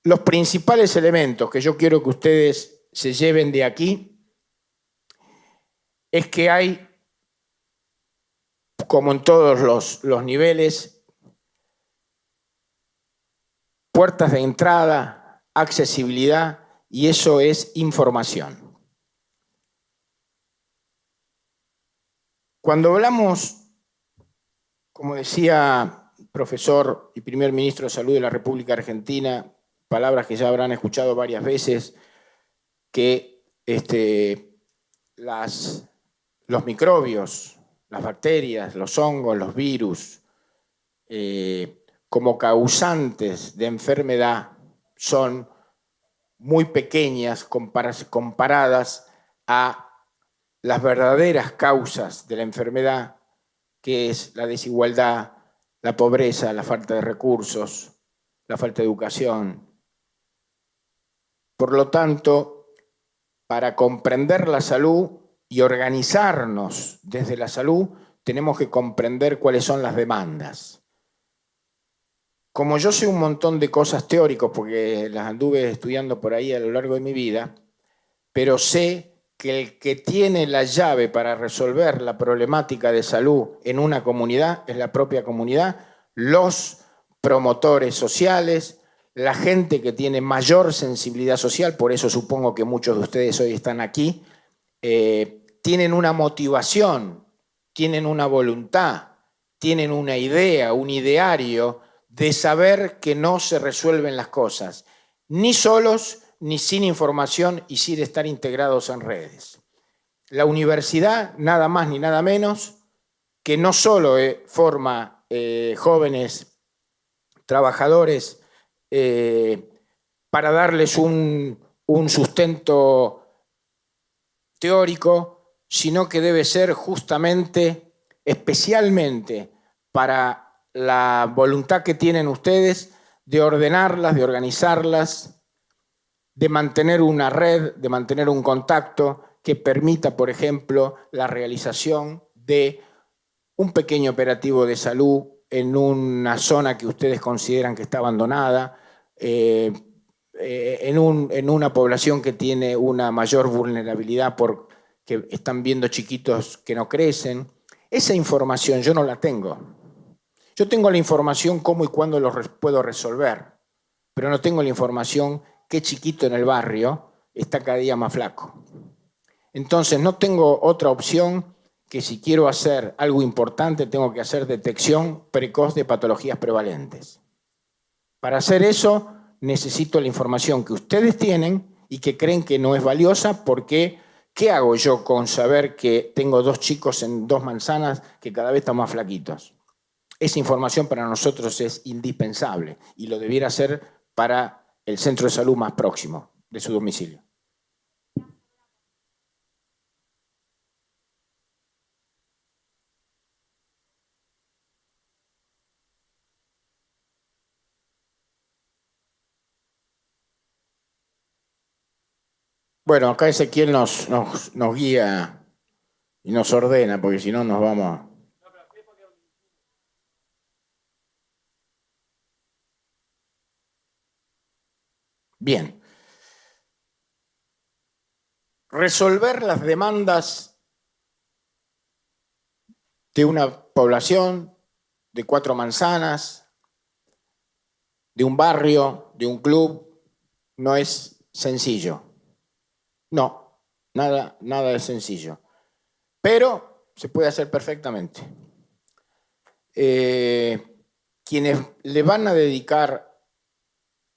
los principales elementos que yo quiero que ustedes se lleven de aquí es que hay, como en todos los niveles, puertas de entrada, accesibilidad, y eso es información. Cuando hablamos, como decía el profesor y primer ministro de Salud de la República Argentina, palabras que ya habrán escuchado varias veces, que los microbios, las bacterias, los hongos, los virus, como causantes de enfermedad son muy pequeñas comparadas a las verdaderas causas de la enfermedad, que es la desigualdad, la pobreza, la falta de recursos, la falta de educación. Por lo tanto, para comprender la salud y organizarnos desde la salud, tenemos que comprender cuáles son las demandas. Como yo sé un montón de cosas teóricas, porque las anduve estudiando por ahí a lo largo de mi vida, pero sé que el que tiene la llave para resolver la problemática de salud en una comunidad es la propia comunidad, los promotores sociales, la gente que tiene mayor sensibilidad social, por eso supongo que muchos de ustedes hoy están aquí, tienen una motivación, tienen una voluntad, tienen una idea, un ideario de saber que no se resuelven las cosas, ni solos, ni sin información y sin estar integrados en redes. La universidad, nada más ni nada menos, que no solo forma jóvenes trabajadores para darles un sustento teórico, sino que debe ser justamente, especialmente para la voluntad que tienen ustedes de ordenarlas, de organizarlas, de mantener una red, de mantener un contacto que permita, por ejemplo, la realización de un pequeño operativo de salud en una zona que ustedes consideran que está abandonada, en una población que tiene una mayor vulnerabilidad porque están viendo chiquitos que no crecen. Esa información yo no la tengo. Yo tengo la información cómo y cuándo lo puedo resolver, pero no tengo la información qué chiquito en el barrio está cada día más flaco. Entonces no tengo otra opción que si quiero hacer algo importante tengo que hacer detección precoz de patologías prevalentes. Para hacer eso necesito la información que ustedes tienen y que creen que no es valiosa porque ¿qué hago yo con saber que tengo 2 chicos en 2 manzanas que cada vez están más flaquitos? Esa información para nosotros es indispensable y lo debiera ser para el centro de salud más próximo de su domicilio. Bueno, acá Ezequiel nos guía y nos ordena, porque si no nos vamos. Bien. Resolver las demandas de una población, de 4 manzanas, de un barrio, de un club, no es sencillo. No, nada es sencillo. Pero se puede hacer perfectamente. Quienes le van a dedicar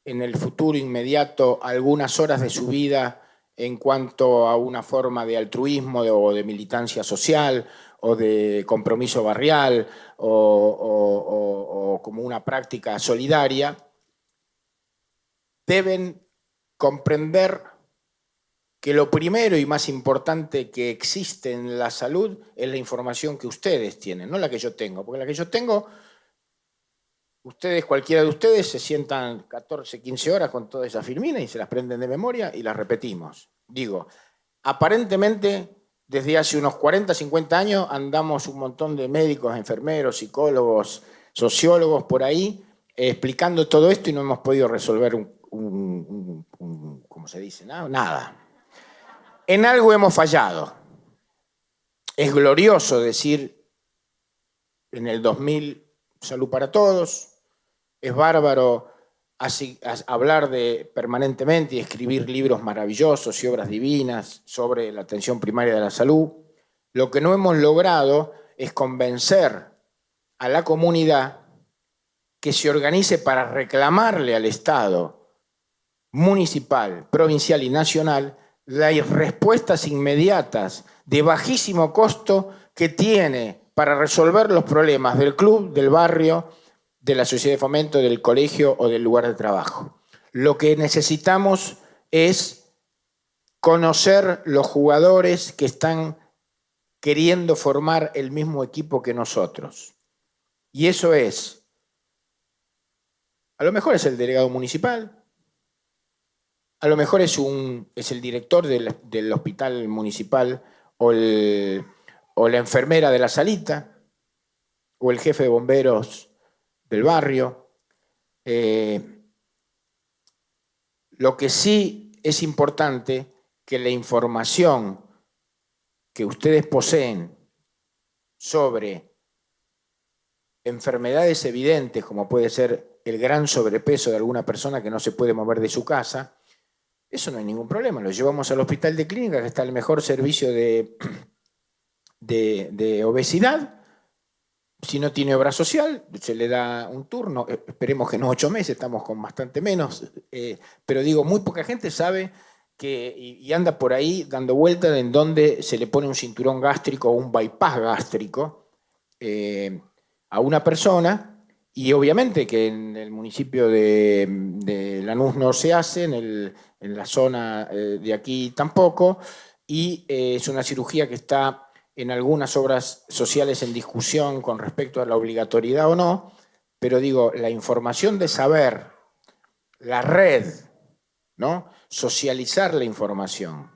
en el futuro inmediato algunas horas de su vida en cuanto a una forma de altruismo o de militancia social o de compromiso barrial o como una práctica solidaria, deben comprender que lo primero y más importante que existe en la salud es la información que ustedes tienen, no la que yo tengo, porque la que yo tengo, cualquiera de ustedes se sientan 14, 15 horas con toda esa filmina y se las prenden de memoria y las repetimos. Digo, aparentemente desde hace unos 40, 50 años andamos un montón de médicos, enfermeros, psicólogos, sociólogos por ahí explicando todo esto y no hemos podido resolver ¿cómo se dice? Nada. En algo hemos fallado. Es glorioso decir en el 2000 salud para todos, es bárbaro hablar permanentemente y escribir libros maravillosos y obras divinas sobre la atención primaria de la salud. Lo que no hemos logrado es convencer a la comunidad que se organice para reclamarle al Estado municipal, provincial y nacional las respuestas inmediatas de bajísimo costo que tiene para resolver los problemas del club, del barrio, de la sociedad de fomento, del colegio o del lugar de trabajo. Lo que necesitamos es conocer los jugadores que están queriendo formar el mismo equipo que nosotros. Y eso es, a lo mejor es el delegado municipal, a lo mejor es el director del hospital municipal o la enfermera de la salita o el jefe de bomberos del barrio. Lo que sí es importante que la información que ustedes poseen sobre enfermedades evidentes, como puede ser el gran sobrepeso de alguna persona que no se puede mover de su casa, eso no hay ningún problema. Lo llevamos al hospital de clínica, que está el mejor servicio de obesidad. Si no tiene obra social, se le da un turno. Esperemos que no 8 meses, estamos con bastante menos. Pero digo, muy poca gente sabe y anda por ahí dando vueltas en donde se le pone un cinturón gástrico o un bypass gástrico a una persona. Y obviamente que en el municipio de Lanús no se hace, en la zona de aquí tampoco, y es una cirugía que está en algunas obras sociales en discusión con respecto a la obligatoriedad o no, pero digo, la información de saber, la red, ¿no? Socializar la información,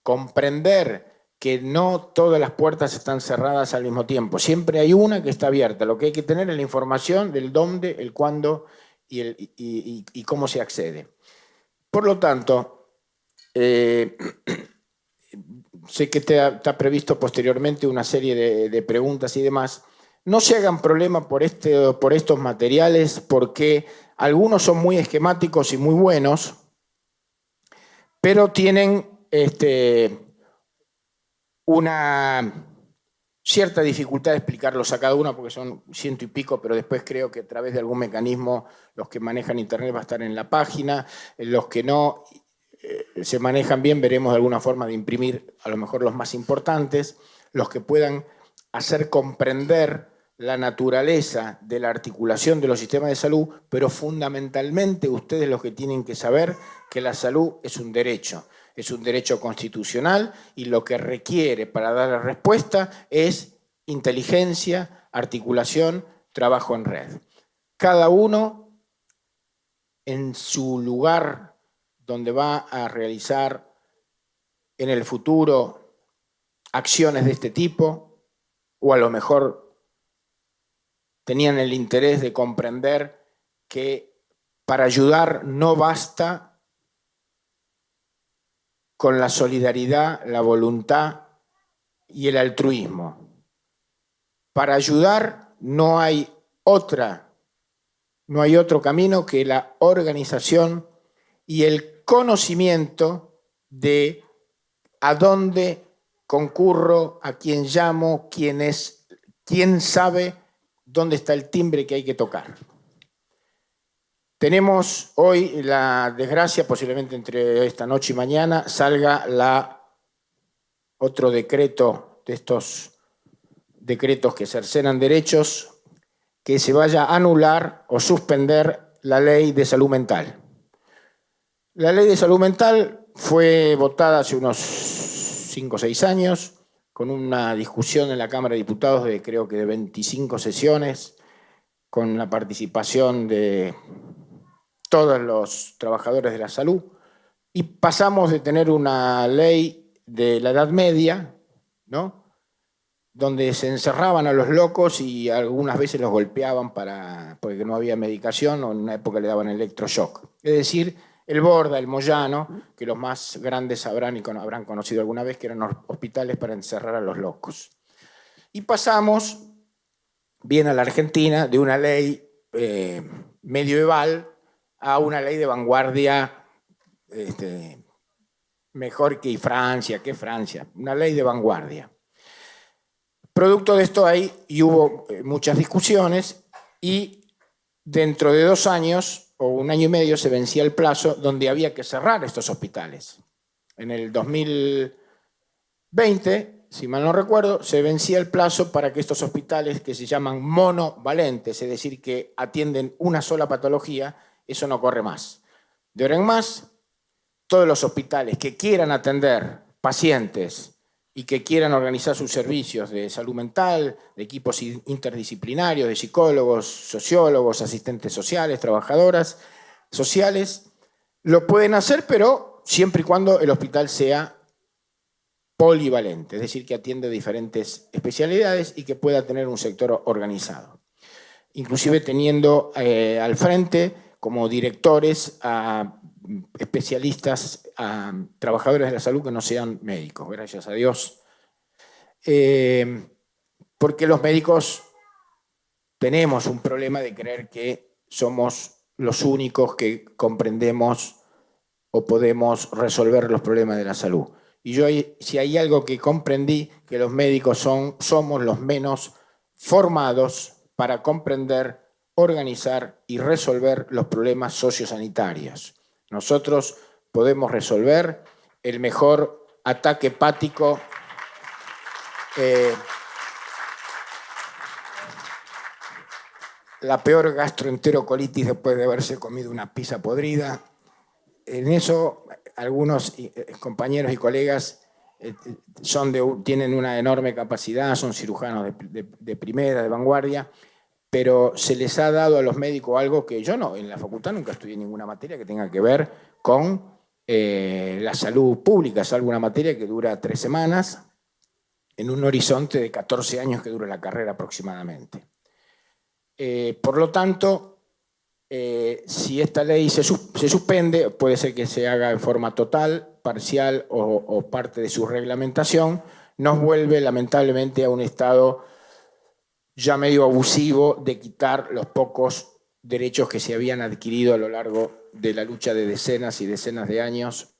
comprender que no todas las puertas están cerradas al mismo tiempo. Siempre hay una que está abierta. Lo que hay que tener es la información del dónde, el cuándo y cómo se accede. Por lo tanto, sé que está previsto posteriormente una serie de preguntas y demás. No se hagan problema por estos materiales, porque algunos son muy esquemáticos y muy buenos, pero tienen una cierta dificultad de explicarlos a cada uno, porque son 100 y pico, pero después creo que a través de algún mecanismo los que manejan Internet va a estar en la página, los que no se manejan bien veremos alguna forma de imprimir a lo mejor los más importantes, los que puedan hacer comprender la naturaleza de la articulación de los sistemas de salud, pero fundamentalmente ustedes los que tienen que saber que la salud es un derecho constitucional y lo que requiere para dar la respuesta es inteligencia, articulación, trabajo en red. Cada uno en su lugar donde va a realizar en el futuro acciones de este tipo, o a lo mejor tenían el interés de comprender que para ayudar no basta con la solidaridad, la voluntad y el altruismo. Para ayudar no hay otro camino que la organización y el conocimiento de a dónde concurro, a quién llamo, quién sabe dónde está el timbre que hay que tocar. Tenemos hoy la desgracia, posiblemente entre esta noche y mañana, salga otro decreto de estos decretos que cercenan derechos, que se vaya a anular o suspender la ley de salud mental. La ley de salud mental fue votada hace unos 5 o 6 años, con una discusión en la Cámara de Diputados de creo que de 25 sesiones, con la participación de todos los trabajadores de la salud, y pasamos de tener una ley de la Edad Media, ¿no?, donde se encerraban a los locos y algunas veces los golpeaban porque no había medicación, o en una época le daban electroshock. Es decir, el Borda, el Moyano, que los más grandes sabrán y habrán conocido alguna vez, que eran hospitales para encerrar a los locos. Y pasamos, bien a la Argentina, de una ley medieval a una ley de vanguardia, mejor que Francia, una ley de vanguardia. Producto de esto hubo muchas discusiones, y dentro de 2 años o 1 año y medio se vencía el plazo donde había que cerrar estos hospitales. En el 2020, si mal no recuerdo, se vencía el plazo para que estos hospitales, que se llaman monovalentes, es decir, que atienden una sola patología, eso no corre más. De ahora en más, todos los hospitales que quieran atender pacientes y que quieran organizar sus servicios de salud mental, de equipos interdisciplinarios, de psicólogos, sociólogos, asistentes sociales, trabajadoras sociales, lo pueden hacer, pero siempre y cuando el hospital sea polivalente, es decir, que atiende diferentes especialidades y que pueda tener un sector organizado. Inclusive teniendo al frente como directores a especialistas, a trabajadores de la salud que no sean médicos, gracias a Dios. Porque los médicos tenemos un problema de creer que somos los únicos que comprendemos o podemos resolver los problemas de la salud. Y yo, si hay algo que comprendí, que los médicos somos los menos formados para comprender, organizar y resolver los problemas sociosanitarios. Nosotros podemos resolver el mejor ataque hepático, la peor gastroenterocolitis después de haberse comido una pizza podrida. En eso algunos compañeros y colegas tienen una enorme capacidad, son cirujanos de primera, de vanguardia, pero se les ha dado a los médicos algo que yo no, en la facultad nunca estudié ninguna materia que tenga que ver con la salud pública, salvo una materia que dura 3 semanas, en un horizonte de 14 años que dura la carrera aproximadamente. Por lo tanto, si esta ley se suspende, puede ser que se haga en forma total, parcial o parte de su reglamentación, nos vuelve lamentablemente a un estado ya medio abusivo de quitar los pocos derechos que se habían adquirido a lo largo de la lucha de decenas y decenas de años.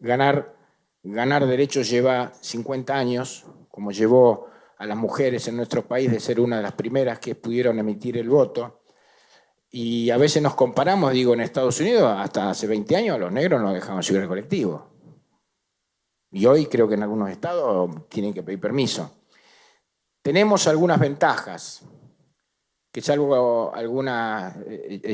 Ganar derechos lleva 50 años, como llevó a las mujeres en nuestro país de ser una de las primeras que pudieron emitir el voto. Y a veces nos comparamos, digo, en Estados Unidos, hasta hace 20 años los negros no dejaban subir el colectivo. Y hoy creo que en algunos estados tienen que pedir permiso. Tenemos algunas ventajas, que salvo alguna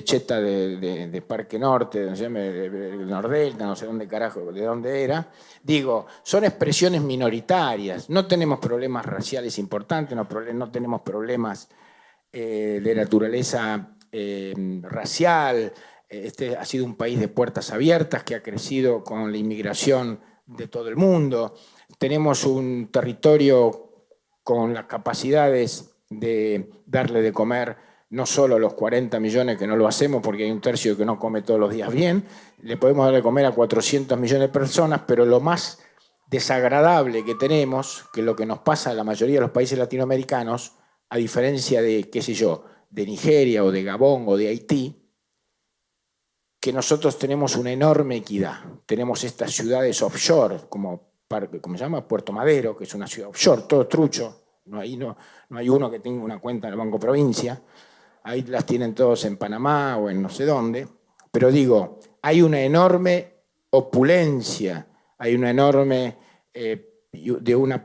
cheta de Parque Norte, de Nordelta, no sé dónde carajo, de dónde era, digo, son expresiones minoritarias, no tenemos problemas raciales importantes, no tenemos problemas de naturaleza racial. Este ha sido un país de puertas abiertas que ha crecido con la inmigración de todo el mundo. Tenemos un territorio con las capacidades de darle de comer no solo a los 40 millones que no lo hacemos porque hay un tercio que no come todos los días bien, le podemos dar de comer a 400 millones de personas, pero lo más desagradable que tenemos, que es lo que nos pasa a la mayoría de los países latinoamericanos, a diferencia de, qué sé yo, de Nigeria o de Gabón o de Haití, que nosotros tenemos una enorme equidad. Tenemos estas ciudades offshore, como se llama Puerto Madero, que es una ciudad offshore, todo trucho, no hay uno que tenga una cuenta en el Banco Provincia, ahí las tienen todos en Panamá o en no sé dónde, pero digo, hay una enorme opulencia, hay una enorme, de una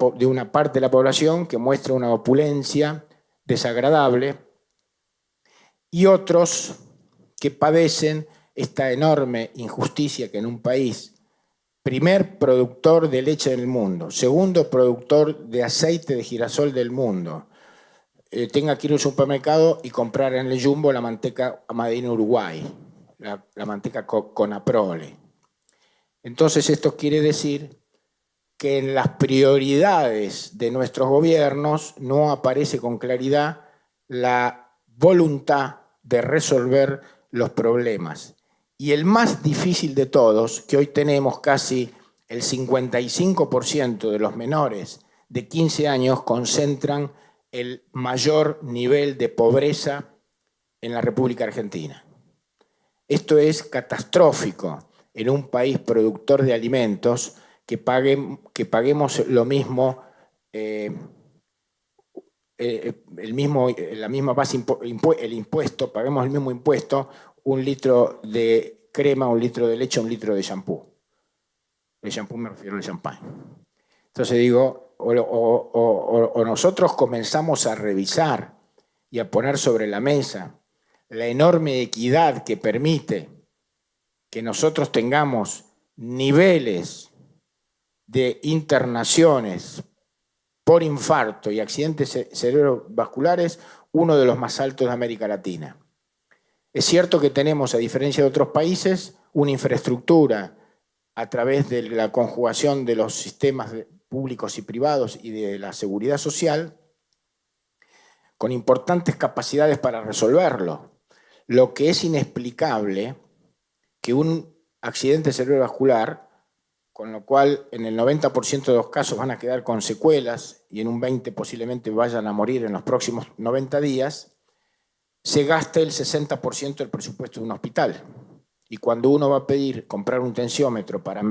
parte de la población que muestra una opulencia desagradable, y otros que padecen esta enorme injusticia que en un país, primer productor de leche del mundo, segundo productor de aceite de girasol del mundo, tenga que ir a un supermercado y comprar en el Jumbo la manteca made in Uruguay, la manteca Conaprole. Entonces esto quiere decir que en las prioridades de nuestros gobiernos no aparece con claridad la voluntad de resolver los problemas. Y el más difícil de todos, que hoy tenemos casi el 55% de los menores de 15 años concentran el mayor nivel de pobreza en la República Argentina. Esto es catastrófico en un país productor de alimentos que paguemos lo mismo, la misma base, el impuesto, paguemos el mismo impuesto, un litro de crema, un litro de leche, un litro de shampoo. El shampoo me refiero al champán. Entonces digo, o nosotros comenzamos a revisar y a poner sobre la mesa la enorme equidad que permite que nosotros tengamos niveles de internaciones por infarto y accidentes cerebrovasculares, uno de los más altos de América Latina. Es cierto que tenemos, a diferencia de otros países, una infraestructura a través de la conjugación de los sistemas públicos y privados y de la seguridad social, con importantes capacidades para resolverlo. Lo que es inexplicable que un accidente cerebrovascular, con lo cual en el 90% de los casos van a quedar con secuelas y en un 20% posiblemente vayan a morir en los próximos 90 días, se gaste el 60% del presupuesto de un hospital. Y cuando uno va a pedir comprar un tensiómetro para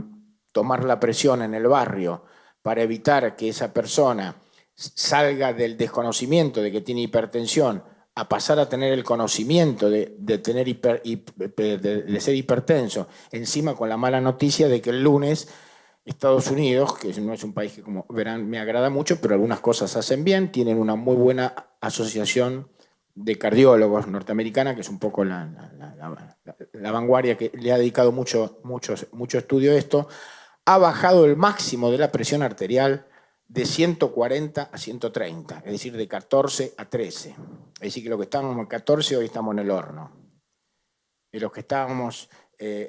tomar la presión en el barrio, para evitar que esa persona salga del desconocimiento de que tiene hipertensión a pasar a tener el conocimiento de ser hipertenso, encima con la mala noticia de que el lunes Estados Unidos, que no es un país que, como verán, me agrada mucho, pero algunas cosas hacen bien, tienen una muy buena asociación de cardiólogos norteamericana, que es un poco la vanguardia que le ha dedicado mucho estudio a esto, ha bajado el máximo de la presión arterial de 140 a 130, es decir, de 14 a 13. Es decir, que los que estábamos en 14 hoy estamos en el horno. Y los que estábamos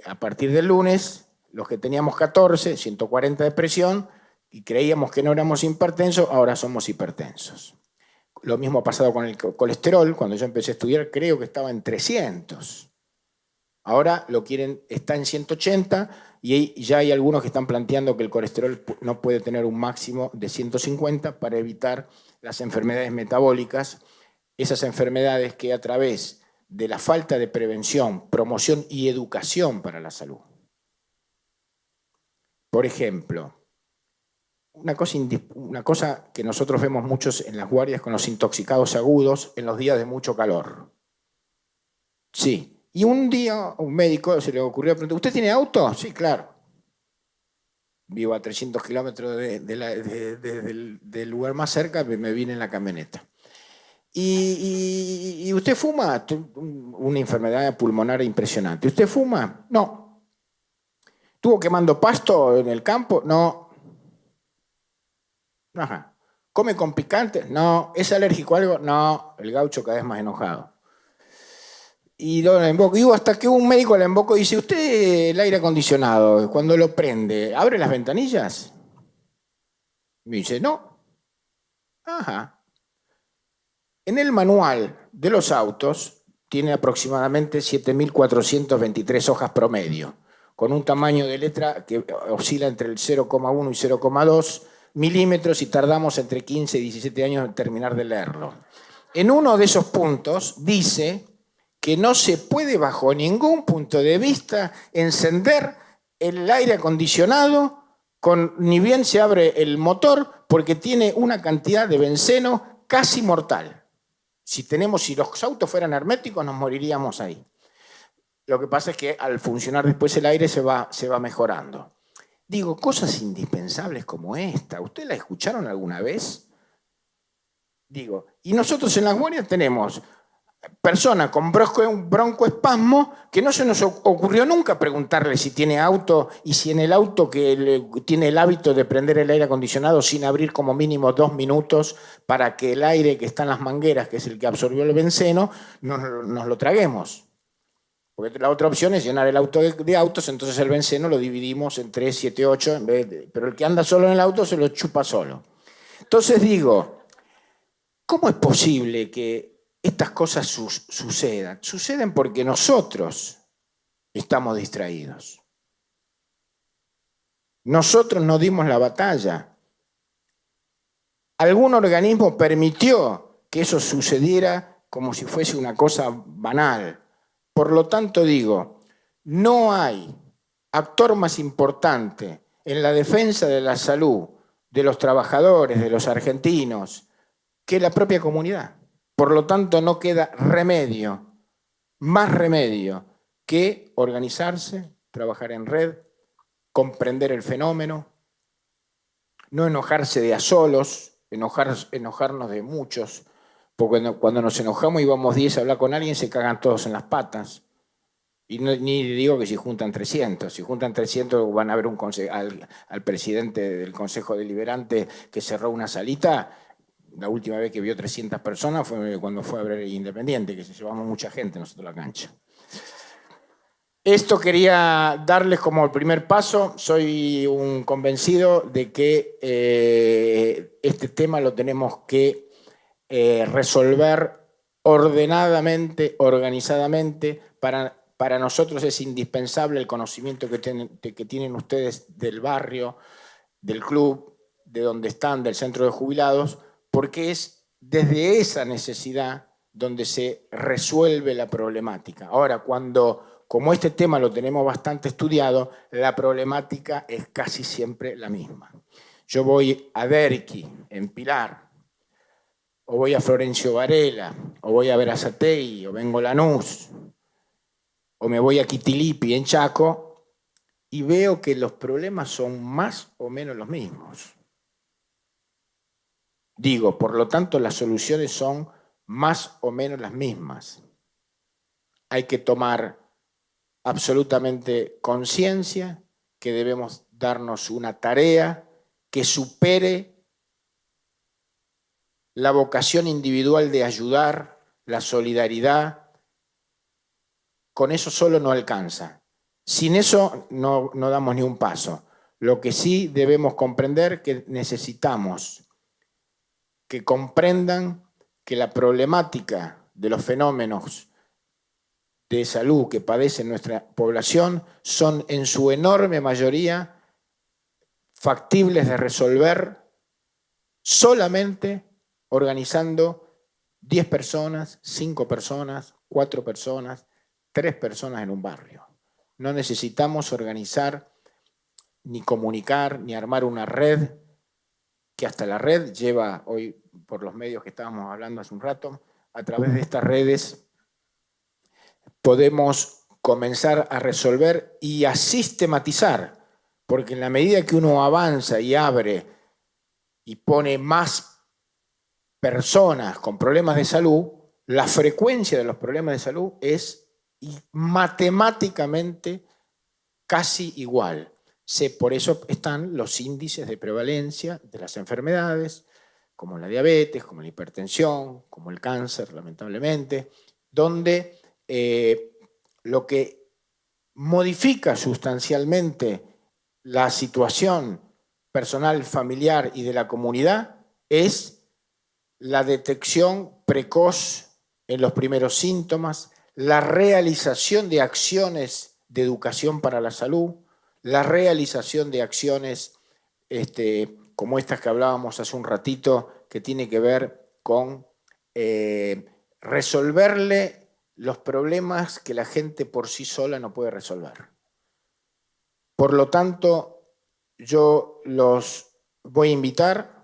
a partir del lunes, los que teníamos 14, 140 de presión, y creíamos que no éramos hipertensos, ahora somos hipertensos. Lo mismo ha pasado con el colesterol. Cuando yo empecé a estudiar, creo que estaba en 300. Ahora lo quieren, está en 180 y ya hay algunos que están planteando que el colesterol no puede tener un máximo de 150 para evitar las enfermedades metabólicas, esas enfermedades que a través de la falta de prevención, promoción y educación para la salud. Por ejemplo, una cosa que nosotros vemos muchos en las guardias con los intoxicados agudos en los días de mucho calor. Sí. Y un día un médico se le ocurrió preguntar, ¿usted tiene auto? Sí, claro. Vivo a 300 kilómetros del lugar más cerca, me vine en la camioneta. ¿Y usted fuma? Una enfermedad pulmonar impresionante. ¿Usted fuma? No. ¿Estuvo quemando pasto en el campo? No. Ajá. ¿Come con picante? No. ¿Es alérgico a algo? No. El gaucho cada vez más enojado. Y lo invoco. Digo, hasta que un médico le invoco y dice, ¿usted el aire acondicionado, cuando lo prende, abre las ventanillas? Me dice, no. Ajá. En el manual de los autos tiene aproximadamente 7.423 hojas promedio, con un tamaño de letra que oscila entre el 0,1 y 0,2 milímetros y tardamos entre 15 y 17 años en terminar de leerlo. En uno de esos puntos dice que no se puede bajo ningún punto de vista encender el aire acondicionado ni bien se abre el motor porque tiene una cantidad de benceno casi mortal. Si los autos fueran herméticos nos moriríamos ahí. Lo que pasa es que al funcionar después el aire se va mejorando. Digo, cosas indispensables como esta, ¿ustedes la escucharon alguna vez? Digo, y nosotros en las guardias tenemos persona con broncoespasmo que no se nos ocurrió nunca preguntarle si tiene auto y si en el auto que tiene el hábito de prender el aire acondicionado sin abrir como mínimo 2 minutos para que el aire que está en las mangueras, que es el que absorbió el benceno, nos lo traguemos. Porque la otra opción es llenar el auto de autos, entonces el benceno lo dividimos en 3, 7, 8, pero el que anda solo en el auto se lo chupa solo. Entonces digo, ¿cómo es posible que estas cosas sucedan? Suceden porque nosotros estamos distraídos. Nosotros no dimos la batalla. Algún organismo permitió que eso sucediera como si fuese una cosa banal. Por lo tanto digo, no hay actor más importante en la defensa de la salud de los trabajadores, de los argentinos, que la propia comunidad. Por lo tanto, no queda más remedio que organizarse, trabajar en red, comprender el fenómeno, no enojarse de a solos, enojarnos de muchos, porque cuando nos enojamos y vamos 10 a hablar con alguien, se cagan todos en las patas. Y ni digo que si juntan 300. Si juntan 300 van a ver al presidente del Consejo Deliberante que cerró una salita. La última vez que vio 300 personas fue cuando fue a ver Independiente, que se llevamos mucha gente nosotros a la cancha. Esto quería darles como el primer paso. Soy un convencido de que este tema lo tenemos que resolver ordenadamente, organizadamente. Para nosotros es indispensable el conocimiento que tienen ustedes del barrio, del club, de donde están, del centro de jubilados, porque es desde esa necesidad donde se resuelve la problemática. Ahora, como este tema lo tenemos bastante estudiado, la problemática es casi siempre la misma. Yo voy a Derqui, en Pilar, o voy a Florencio Varela, o voy a Berazategui, o vengo a Lanús, o me voy a Quitilipi, en Chaco, y veo que los problemas son más o menos los mismos. Digo, por lo tanto, las soluciones son más o menos las mismas. Hay que tomar absolutamente conciencia que debemos darnos una tarea que supere la vocación individual de ayudar, la solidaridad. Con eso solo no alcanza. Sin eso no damos ni un paso. Lo que sí debemos comprender que necesitamos que comprendan que la problemática de los fenómenos de salud que padece nuestra población son en su enorme mayoría factibles de resolver solamente organizando 10 personas, 5 personas, 4 personas, 3 personas en un barrio. No necesitamos organizar, ni comunicar, ni armar una red, que hasta la red lleva hoy, por los medios que estábamos hablando hace un rato, a través de estas redes podemos comenzar a resolver y a sistematizar, porque en la medida que uno avanza y abre y pone más personas con problemas de salud, la frecuencia de los problemas de salud es matemáticamente casi igual. Por eso están los índices de prevalencia de las enfermedades, como la diabetes, como la hipertensión, como el cáncer, lamentablemente, donde lo que modifica sustancialmente la situación personal, familiar y de la comunidad es la detección precoz en los primeros síntomas, la realización de acciones de educación para la salud, la realización de acciones como estas que hablábamos hace un ratito, que tiene que ver con resolverle los problemas que la gente por sí sola no puede resolver. Por lo tanto, yo los voy a invitar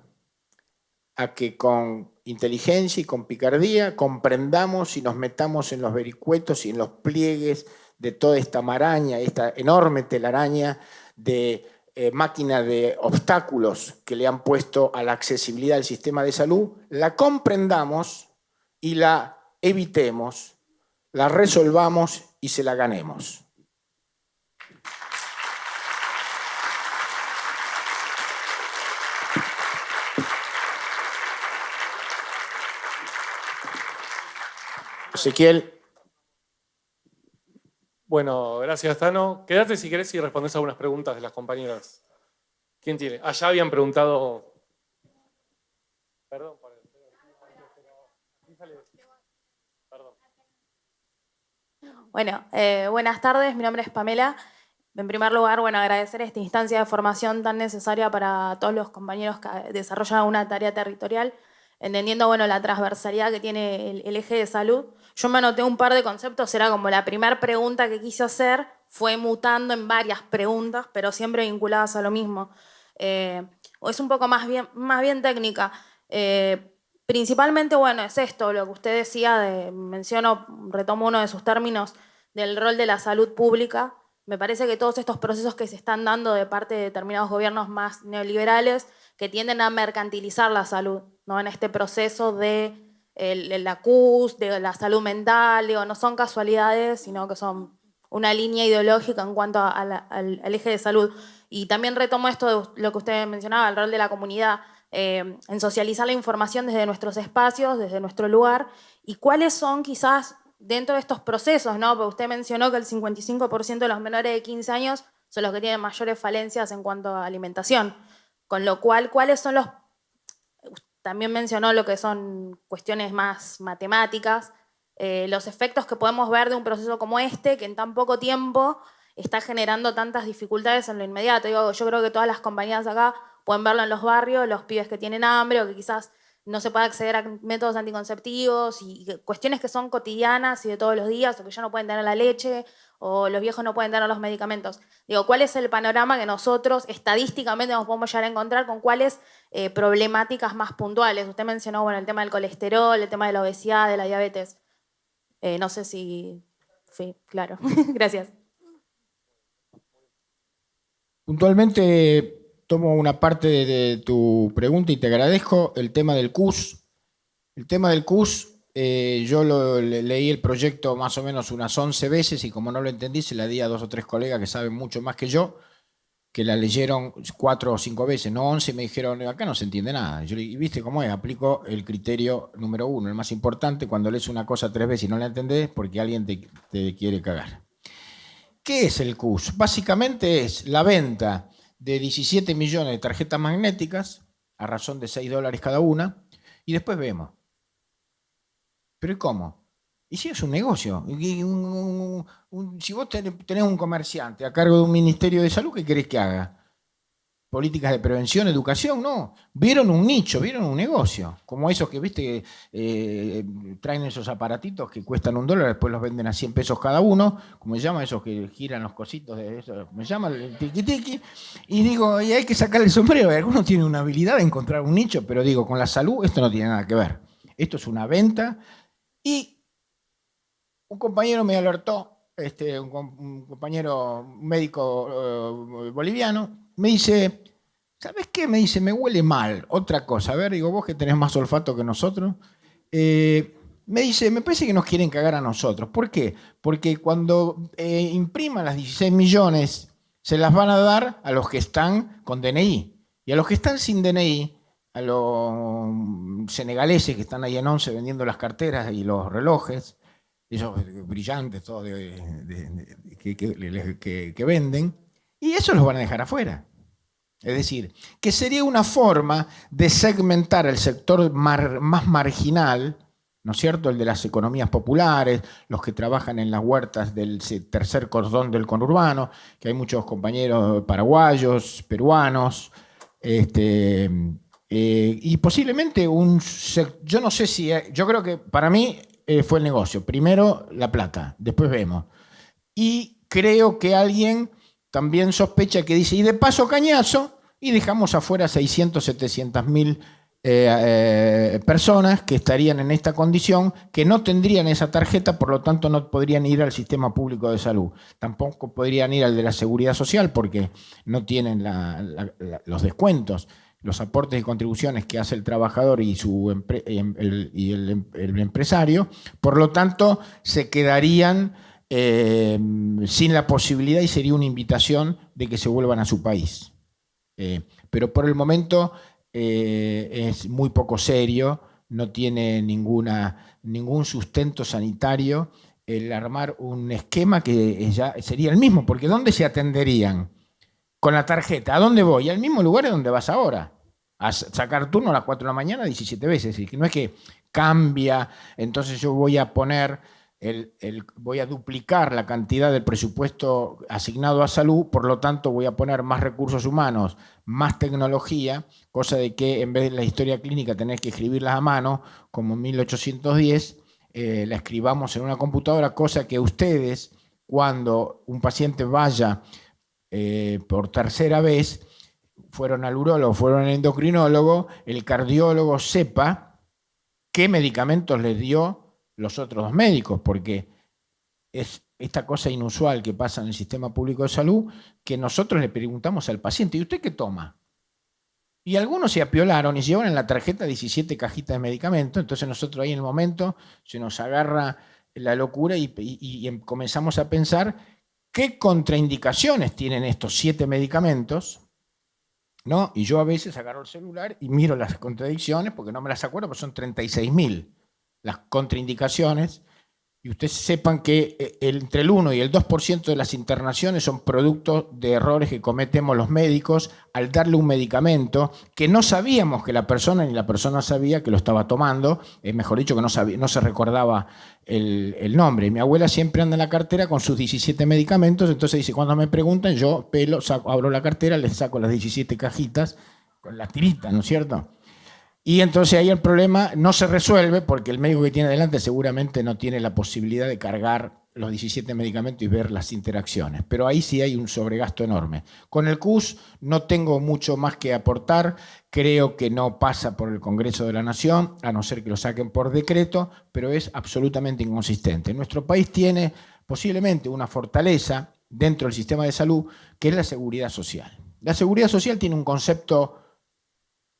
a que con inteligencia y con picardía comprendamos y nos metamos en los vericuetos y en los pliegues de toda esta maraña, esta enorme telaraña de máquina de obstáculos que le han puesto a la accesibilidad del sistema de salud, la comprendamos y la evitemos, la resolvamos y se la ganemos. Ezequiel. Bueno, gracias, Tano. Quédate si querés y respondés algunas preguntas de las compañeras. ¿Quién tiene? Allá habían preguntado... Perdón. Perdón. Bueno, buenas tardes, mi nombre es Pamela. En primer lugar, bueno, agradecer esta instancia de formación tan necesaria para todos los compañeros que desarrollan una tarea territorial, entendiendo, bueno, la transversalidad que tiene el eje de salud. Yo me anoté un par de conceptos, era como la primera pregunta que quise hacer, fue mutando en varias preguntas, pero siempre vinculadas a lo mismo. Es un poco más bien técnica. Principalmente, bueno, es esto, lo que usted decía, retomo uno de sus términos, del rol de la salud pública. Me parece que todos estos procesos que se están dando de parte de determinados gobiernos más neoliberales que tienden a mercantilizar la salud, ¿no? En este proceso de la CUS, de la salud mental, digo, no son casualidades, sino que son una línea ideológica en cuanto al eje de salud. Y también retomo esto de lo que usted mencionaba, el rol de la comunidad, en socializar la información desde nuestros espacios, desde nuestro lugar, y cuáles son quizás dentro de estos procesos, ¿no? Porque usted mencionó que el 55% de los menores de 15 años son los que tienen mayores falencias en cuanto a alimentación. Con lo cual, ¿cuáles son los...? También mencionó lo que son cuestiones más matemáticas, los efectos que podemos ver de un proceso como este, que en tan poco tiempo está generando tantas dificultades en lo inmediato. Digo, yo creo que todas las compañías acá pueden verlo en los barrios, los pibes que tienen hambre o que quizás no se puede acceder a métodos anticonceptivos y cuestiones que son cotidianas y de todos los días, o que ya no pueden tener la leche, o los viejos no pueden tener los medicamentos. Digo, ¿cuál es el panorama que nosotros estadísticamente nos podemos llegar a encontrar con cuáles problemáticas más puntuales? Usted mencionó, bueno, el tema del colesterol, el tema de la obesidad, de la diabetes. No sé si... Sí, claro. Gracias. Puntualmente tomo una parte de tu pregunta y te agradezco el tema del CUS. El tema del CUS, yo leí el proyecto más o menos unas 11 veces y como no lo entendí se la di a 2 o 3 colegas que saben mucho más que yo, que la leyeron 4 o 5 veces, no 11, y me dijeron, acá no se entiende nada. Yo le dije, ¿viste cómo es? Aplico el criterio número 1, el más importante, cuando lees una cosa 3 veces y no la entendés, porque alguien te quiere cagar. ¿Qué es el CUS? Básicamente es la venta de 17 millones de tarjetas magnéticas, a razón de $6 cada una, y después vemos. ¿Pero y cómo? Y si es un negocio. Si vos tenés un comerciante a cargo de un Ministerio de Salud, ¿qué querés que haga? ¿Políticas de prevención, educación? No. Vieron un nicho, vieron un negocio. Como esos que, viste, traen esos aparatitos que cuestan $1, después los venden a 100 pesos cada uno. ¿Cómo se llama? Esos que giran los cositos de eso. Me llama el tiqui-tiqui. Y digo, y hay que sacarle el sombrero. Algunos tienen una habilidad de encontrar un nicho, pero digo, con la salud esto no tiene nada que ver. Esto es una venta. Y un compañero me alertó, un compañero médico boliviano, me dice, ¿sabes qué? Me dice, me huele mal. Otra cosa. A ver, digo, vos que tenés más olfato que nosotros. Me dice, me parece que nos quieren cagar a nosotros. ¿Por qué? Porque cuando impriman las 16 millones, se las van a dar a los que están con DNI. Y a los que están sin DNI, a los senegaleses que están ahí en 11 vendiendo las carteras y los relojes, esos brillantes todos que venden, y eso los van a dejar afuera. Es decir, que sería una forma de segmentar el sector más marginal, ¿no es cierto?, el de las economías populares, los que trabajan en las huertas del tercer cordón del conurbano, que hay muchos compañeros paraguayos, peruanos, y posiblemente yo no sé si, yo creo que para mí fue el negocio. Primero la plata, después vemos. Y creo que alguien también sospecha que dice, y de paso cañazo, y dejamos afuera 600, 700 mil personas que estarían en esta condición, que no tendrían esa tarjeta, por lo tanto no podrían ir al sistema público de salud. Tampoco podrían ir al de la seguridad social porque no tienen los descuentos, los aportes y contribuciones que hace el trabajador y el empresario. Por lo tanto, se quedarían sin la posibilidad y sería una invitación de que se vuelvan a su país. Pero por el momento es muy poco serio, no tiene ningún sustento sanitario el armar un esquema que ya sería el mismo, porque ¿dónde se atenderían? Con la tarjeta, ¿a dónde voy? Al mismo lugar donde vas ahora, a sacar turno a las 4 de la mañana 17 veces, y que no es que cambia, entonces yo voy a poner voy a duplicar la cantidad del presupuesto asignado a salud, por lo tanto voy a poner más recursos humanos, más tecnología, cosa de que en vez de la historia clínica tener que escribirlas a mano, como en 1810, la escribamos en una computadora, cosa que ustedes, cuando un paciente vaya por tercera vez, fueron al urólogo, fueron al endocrinólogo, el cardiólogo sepa qué medicamentos les dio los otros dos médicos, porque es esta cosa inusual que pasa en el sistema público de salud, que nosotros le preguntamos al paciente, ¿y usted qué toma? Y algunos se apiolaron y llevan en la tarjeta 17 cajitas de medicamentos, entonces nosotros ahí en el momento se nos agarra la locura y comenzamos a pensar qué contraindicaciones tienen estos 7 medicamentos, ¿no? Y yo a veces agarro el celular y miro las contradicciones, porque no me las acuerdo, porque son 36.000 las contraindicaciones, y ustedes sepan que entre el 1 y el 2% de las internaciones son producto de errores que cometemos los médicos al darle un medicamento que no sabíamos que la persona, ni la persona sabía que lo estaba tomando, mejor dicho, que no se recordaba el nombre. Mi abuela siempre anda en la cartera con sus 17 medicamentos, entonces dice, cuando me preguntan, yo abro la cartera, les saco las 17 cajitas con la tirita, ¿no es cierto? Y entonces ahí el problema no se resuelve porque el médico que tiene delante seguramente no tiene la posibilidad de cargar los 17 medicamentos y ver las interacciones. Pero ahí sí hay un sobregasto enorme. Con el CUS no tengo mucho más que aportar. Creo que no pasa por el Congreso de la Nación, a no ser que lo saquen por decreto, pero es absolutamente inconsistente. Nuestro país tiene posiblemente una fortaleza dentro del sistema de salud, que es la seguridad social. La seguridad social tiene un concepto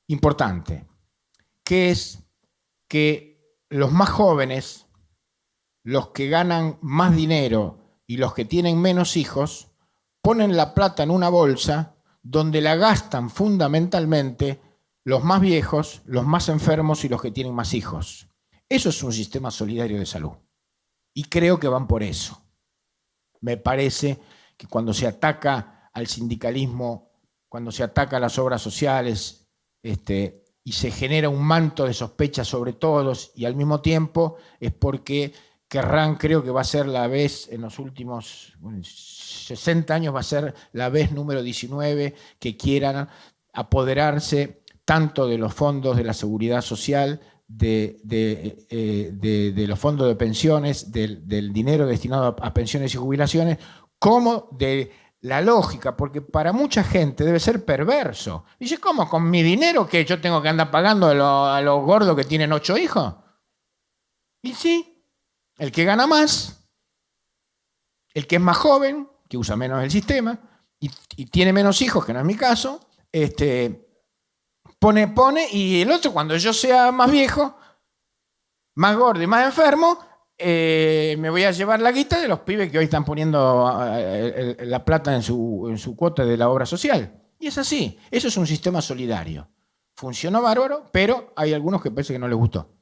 importante, que es que los más jóvenes, los que ganan más dinero y los que tienen menos hijos, ponen la plata en una bolsa donde la gastan fundamentalmente los más viejos, los más enfermos y los que tienen más hijos. Eso es un sistema solidario de salud. Y creo que van por eso. Me parece que cuando se ataca al sindicalismo cuando se ataca a las obras sociales y se genera un manto de sospecha sobre todos, y al mismo tiempo es porque querrán, creo que va a ser la vez en los últimos 60 años, va a ser la vez número 19 que quieran apoderarse tanto de los fondos de la seguridad social, de los fondos de pensiones, del dinero destinado a pensiones y jubilaciones, como de la lógica, porque para mucha gente debe ser perverso. Dice, ¿cómo? ¿Con mi dinero que yo tengo que andar pagando a los gordos que tienen 8 hijos? Y sí, el que gana más, el que es más joven, que usa menos el sistema, y tiene menos hijos, que no es mi caso, pone, y el otro, cuando yo sea más viejo, más gordo y más enfermo, me voy a llevar la guita de los pibes que hoy están poniendo la plata en su cuota de la obra social. Y es así, eso es un sistema solidario. Funcionó bárbaro, pero hay algunos que parece que no les gustó.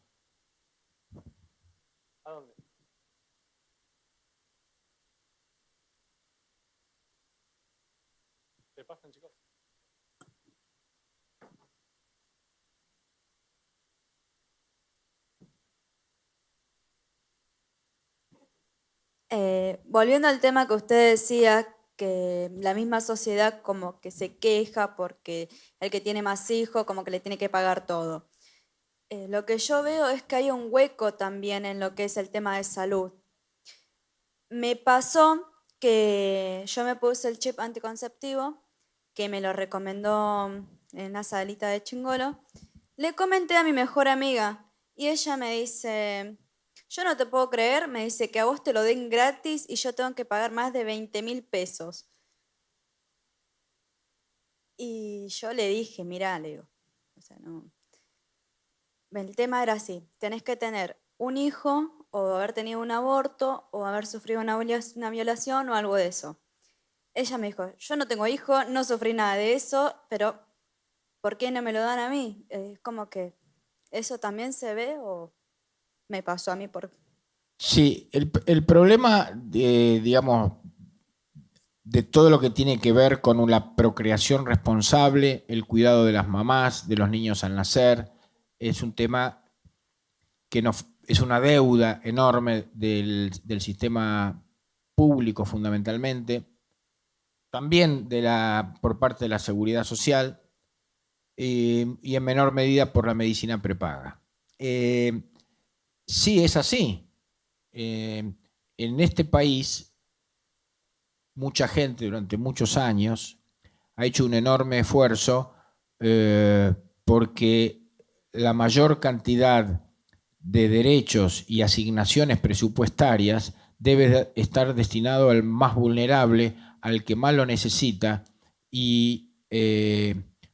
¿A dónde? ¿Te pasan, chicos? Volviendo al tema que usted decía, que la misma sociedad como que se queja porque el que tiene más hijos como que le tiene que pagar todo. Lo que yo veo es que hay un hueco también en lo que es el tema de salud. Me pasó que yo me puse el chip anticonceptivo, que me lo recomendó en la salita de Chingolo. Le comenté a mi mejor amiga y ella me dice, yo no te puedo creer, me dice que a vos te lo den gratis y yo tengo que pagar más de 20.000 pesos. Y yo le dije, mirá, le digo, o sea, no. El tema era así, tenés que tener un hijo o haber tenido un aborto o haber sufrido una violación o algo de eso. Ella me dijo, yo no tengo hijo, no sufrí nada de eso, pero ¿por qué no me lo dan a mí? Es como que eso también se ve o me pasó a mí por... Sí, el problema, digamos, de todo lo que tiene que ver con la procreación responsable, el cuidado de las mamás, de los niños al nacer, es un tema que es una deuda enorme del sistema público fundamentalmente, también por parte de la seguridad social y en menor medida por la medicina prepaga. Sí, es así. En este país, mucha gente durante muchos años ha hecho un enorme esfuerzo porque la mayor cantidad de derechos y asignaciones presupuestarias debe estar destinado al más vulnerable, al que más lo necesita y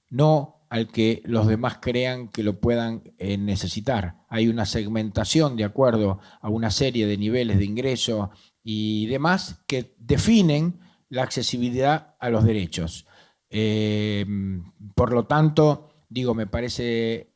no al que los demás crean que lo puedan necesitar. Hay una segmentación de acuerdo a una serie de niveles de ingreso y demás que definen la accesibilidad a los derechos. Por lo tanto, digo, me parece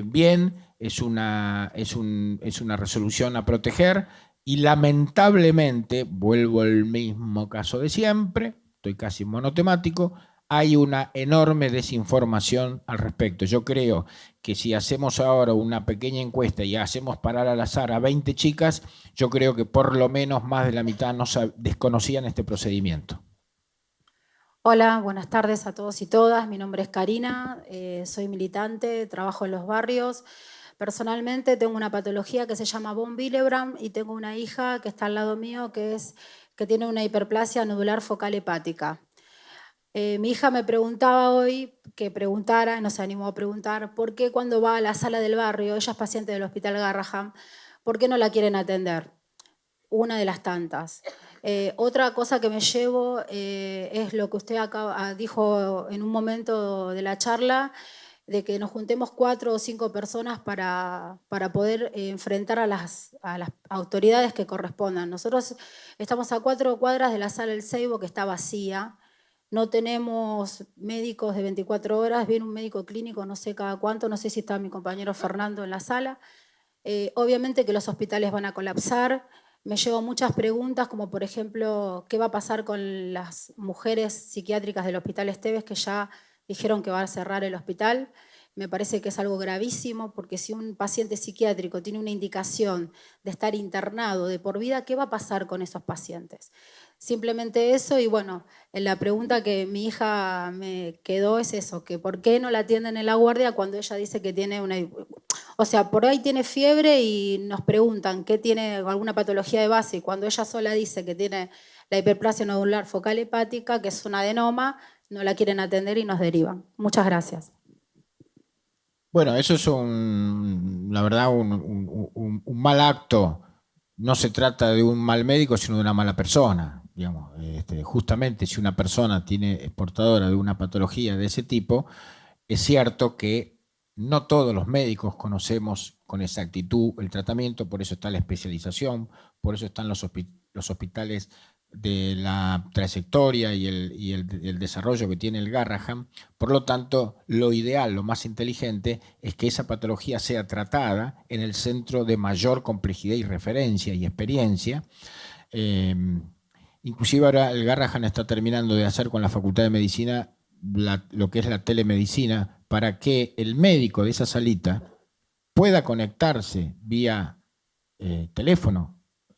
bien, es una resolución a proteger y lamentablemente, vuelvo al mismo caso de siempre, estoy casi monotemático, hay una enorme desinformación al respecto. Yo creo que si hacemos ahora una pequeña encuesta y hacemos parar al azar a 20 chicas, yo creo que por lo menos más de la mitad no desconocían este procedimiento. Hola, buenas tardes a todos y todas. Mi nombre es Karina, soy militante, trabajo en los barrios. Personalmente tengo una patología que se llama von Willebrand y tengo una hija que está al lado mío que tiene una hiperplasia nodular focal hepática. Mi hija me preguntaba hoy que preguntara, no se animó a preguntar, ¿por qué cuando va a la sala del barrio, ella es paciente del Hospital Garrahan, ¿por qué no la quieren atender? Una de las tantas. Otra cosa que me llevo es lo que usted dijo en un momento de la charla, de que nos juntemos 4 o 5 personas para poder enfrentar a las autoridades que correspondan. Nosotros estamos a 4 cuadras de la sala del Seibo, que está vacía. No tenemos médicos de 24 horas, viene un médico clínico no sé cada cuánto, no sé si está mi compañero Fernando en la sala. Obviamente que los hospitales van a colapsar. me llevo muchas preguntas, como por ejemplo, ¿qué va a pasar con las mujeres psiquiátricas del Hospital Esteves que ya dijeron que va a cerrar el hospital? Me parece que es algo gravísimo, porque si un paciente psiquiátrico tiene una indicación de estar internado de por vida, ¿qué va a pasar con esos pacientes? Simplemente eso, y bueno, la pregunta que mi hija me quedó es eso, que ¿por qué no la atienden en la guardia cuando ella dice que tiene una... O sea, por ahí tiene fiebre y nos preguntan qué tiene, alguna patología de base, y cuando ella sola dice que tiene la hiperplasia nodular focal hepática, que es un adenoma, no la quieren atender y nos derivan. Muchas gracias. Bueno, eso es la verdad, un mal acto. No se trata de un mal médico, sino de una mala persona. Digamos, justamente si una persona es portadora de una patología de ese tipo, es cierto que no todos los médicos conocemos con exactitud el tratamiento, por eso está la especialización, por eso están los hospitales de la trayectoria y el desarrollo que tiene el Garrahan. Por lo tanto, lo ideal, lo más inteligente, es que esa patología sea tratada en el centro de mayor complejidad y referencia y experiencia. Inclusive ahora el Garrahan está terminando de hacer con la Facultad de Medicina lo que es la telemedicina, para que el médico de esa salita pueda conectarse vía teléfono,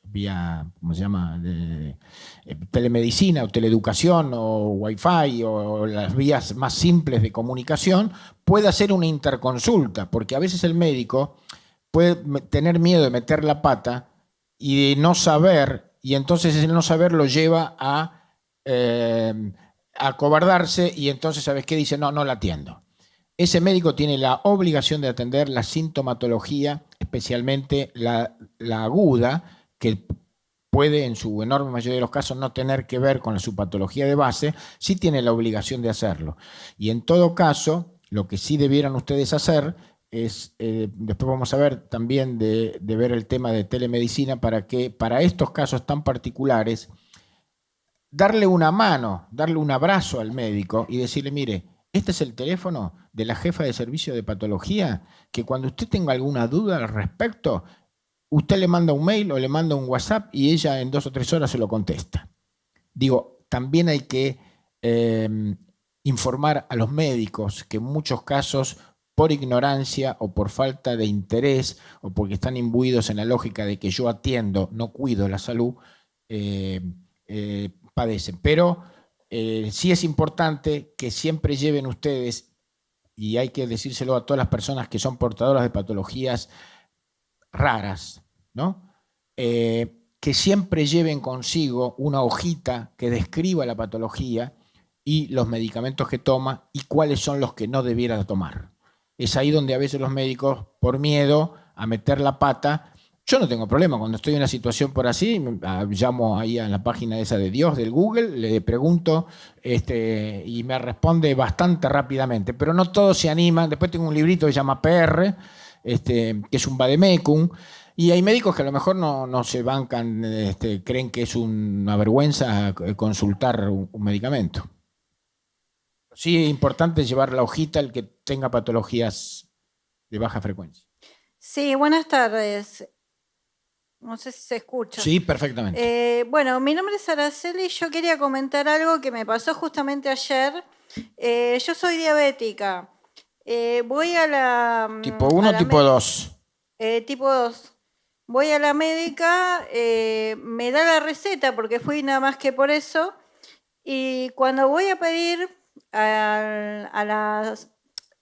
vía, ¿cómo se llama?, telemedicina o teleeducación o wifi o las vías más simples de comunicación, puede hacer una interconsulta, porque a veces el médico puede tener miedo de meter la pata y de no saber, y entonces el no saber lo lleva a acobardarse, y entonces, ¿sabes qué? Dice, no la atiendo. Ese médico tiene la obligación de atender la sintomatología, especialmente la aguda, que puede en su enorme mayoría de los casos no tener que ver con su patología de base, sí tiene la obligación de hacerlo. Y en todo caso, lo que sí debieran ustedes hacer es, después vamos a ver también de ver el tema de telemedicina, para que para estos casos tan particulares, darle una mano, darle un abrazo al médico y decirle, mire, este es el teléfono de la jefa de servicio de patología, que cuando usted tenga alguna duda al respecto, usted le manda un mail o le manda un WhatsApp y ella en 2 o 3 horas se lo contesta. Digo, también hay que informar a los médicos que en muchos casos, por ignorancia o por falta de interés o porque están imbuidos en la lógica de que yo atiendo, no cuido la salud, padecen. Pero sí es importante que siempre lleven ustedes, y hay que decírselo a todas las personas que son portadoras de patologías raras, ¿no? Que siempre lleven consigo una hojita que describa la patología y los medicamentos que toma y cuáles son los que no debiera tomar. Es ahí donde a veces los médicos, por miedo a meter la pata, yo no tengo problema, cuando estoy en una situación por así, llamo ahí a la página esa de Dios, del Google, le pregunto y me responde bastante rápidamente, pero no todos se animan. Después tengo un librito que se llama PR, que es un vademecum, y hay médicos que a lo mejor no se bancan, creen que es una vergüenza consultar un medicamento. Sí es importante llevar la hojita al que tenga patologías de baja frecuencia. Sí, buenas tardes. No sé si se escucha. Sí, perfectamente. Bueno, mi nombre es Araceli y yo quería comentar algo que me pasó justamente ayer. Yo soy diabética. Voy a la... ¿Tipo 1 o tipo 2? Tipo 2. Voy a la médica, me da la receta porque fui nada más que por eso. Y cuando voy a pedir a la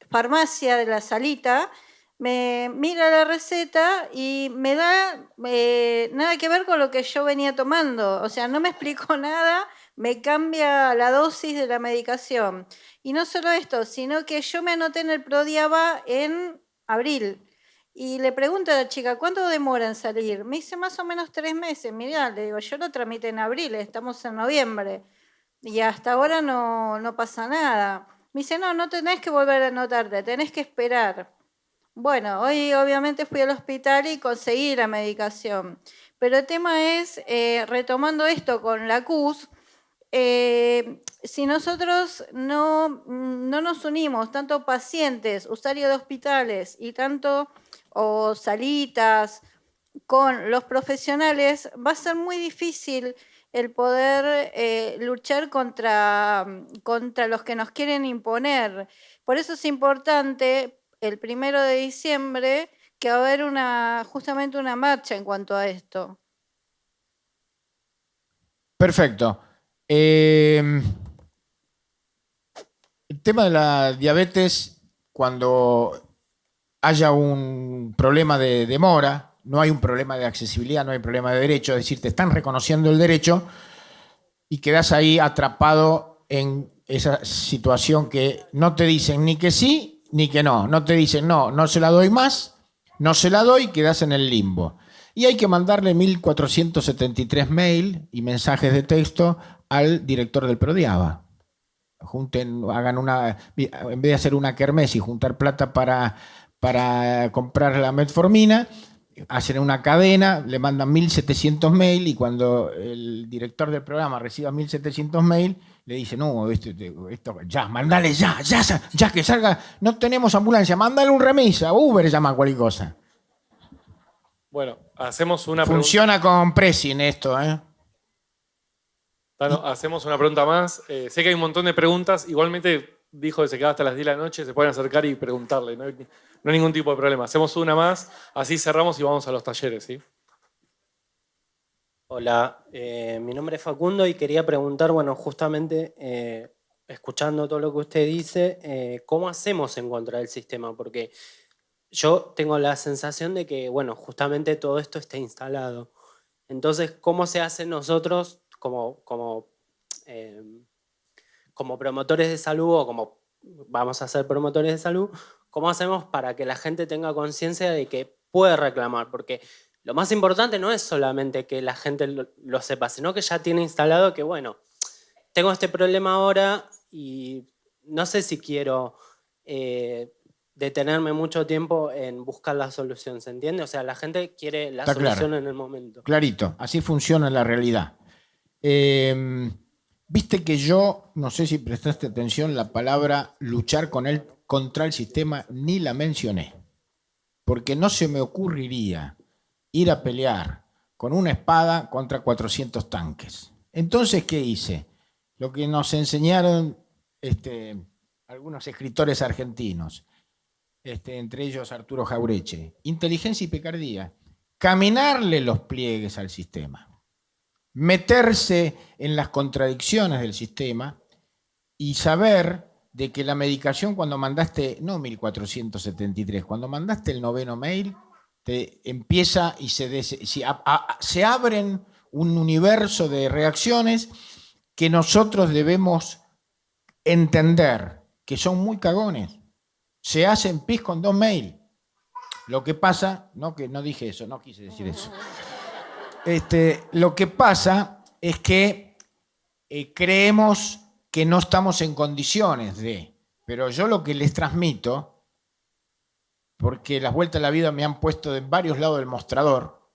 farmacia de la salita, me mira la receta y me da nada que ver con lo que yo venía tomando. O sea, no me explicó nada, me cambia la dosis de la medicación. Y no solo esto, sino que yo me anoté en el Prodiaba en abril. Y le pregunto a la chica, ¿cuánto demora en salir? Me dice más o menos 3 meses. Mirá, le digo, yo lo tramité en abril, estamos en noviembre. Y hasta ahora no pasa nada. Me dice, no tenés que volver a anotarte, tenés que esperar. Bueno, hoy obviamente fui al hospital y conseguí la medicación. Pero el tema es, retomando esto con la CUS, si nosotros no nos unimos, tanto pacientes, usuarios de hospitales y tanto o salitas con los profesionales, va a ser muy difícil el poder luchar contra los que nos quieren imponer. Por eso es importante el 1 de diciembre que va a haber justamente una marcha en cuanto a esto. Perfecto. El tema de la diabetes, cuando haya un problema de demora, no hay un problema de accesibilidad, no hay problema de derecho, es decir, te están reconociendo el derecho y quedas ahí atrapado en esa situación que no te dicen ni que sí ni que no. No te dicen no, no se la doy más, no se la doy, quedas en el limbo. Y hay que mandarle 1473 mails y mensajes de texto al director del Prodiaba. Hagan en vez de hacer una kermés y juntar plata para comprar la metformina, hacen una cadena, le mandan 1700 mails y cuando el director del programa reciba 1700 mails, le dice, no, esto ya, mandale ya que salga, no tenemos ambulancia, mándale un remisa, Uber llama cualquier cosa. Bueno, hacemos una Funciona con pressing esto, ¿eh? Hacemos una pregunta más. Sé que hay un montón de preguntas. Igualmente dijo que se queda hasta las 10 de la noche. Se pueden acercar y preguntarle. No hay ningún tipo de problema. Hacemos una más. Así cerramos y vamos a los talleres, ¿sí? Hola, mi nombre es Facundo y quería preguntar, bueno, justamente escuchando todo lo que usted dice, ¿cómo hacemos en contra del sistema? Porque yo tengo la sensación de que, bueno, justamente todo esto está instalado. Entonces, ¿cómo se hace nosotros como promotores de salud o como vamos a ser promotores de salud, cómo hacemos para que la gente tenga conciencia de que puede reclamar? Porque lo más importante no es solamente que la gente lo sepa, sino que ya tiene instalado que, bueno, tengo este problema ahora y no sé si quiero detenerme mucho tiempo en buscar la solución, ¿se entiende? O sea, la gente quiere la solución claro, en el momento. Clarito, así funciona la realidad. Viste que yo, no sé si prestaste atención, la palabra luchar contra el sistema ni la mencioné. Porque no se me ocurriría ir a pelear con una espada contra 400 tanques. Entonces, ¿qué hice? Lo que nos enseñaron algunos escritores argentinos, entre ellos Arturo Jaureche, inteligencia y picardía, caminarle los pliegues al sistema. Meterse en las contradicciones del sistema y saber de que la medicación cuando mandaste, no 1473, cuando mandaste el 9º mail, te empieza y se abren un universo de reacciones que nosotros debemos entender que son muy cagones. Se hacen pis con 2 mails. Lo que pasa, no dije eso, no quise decir eso. Lo que pasa es que creemos que no estamos en condiciones de, pero yo lo que les transmito, porque las vueltas a la vida me han puesto de varios lados del mostrador,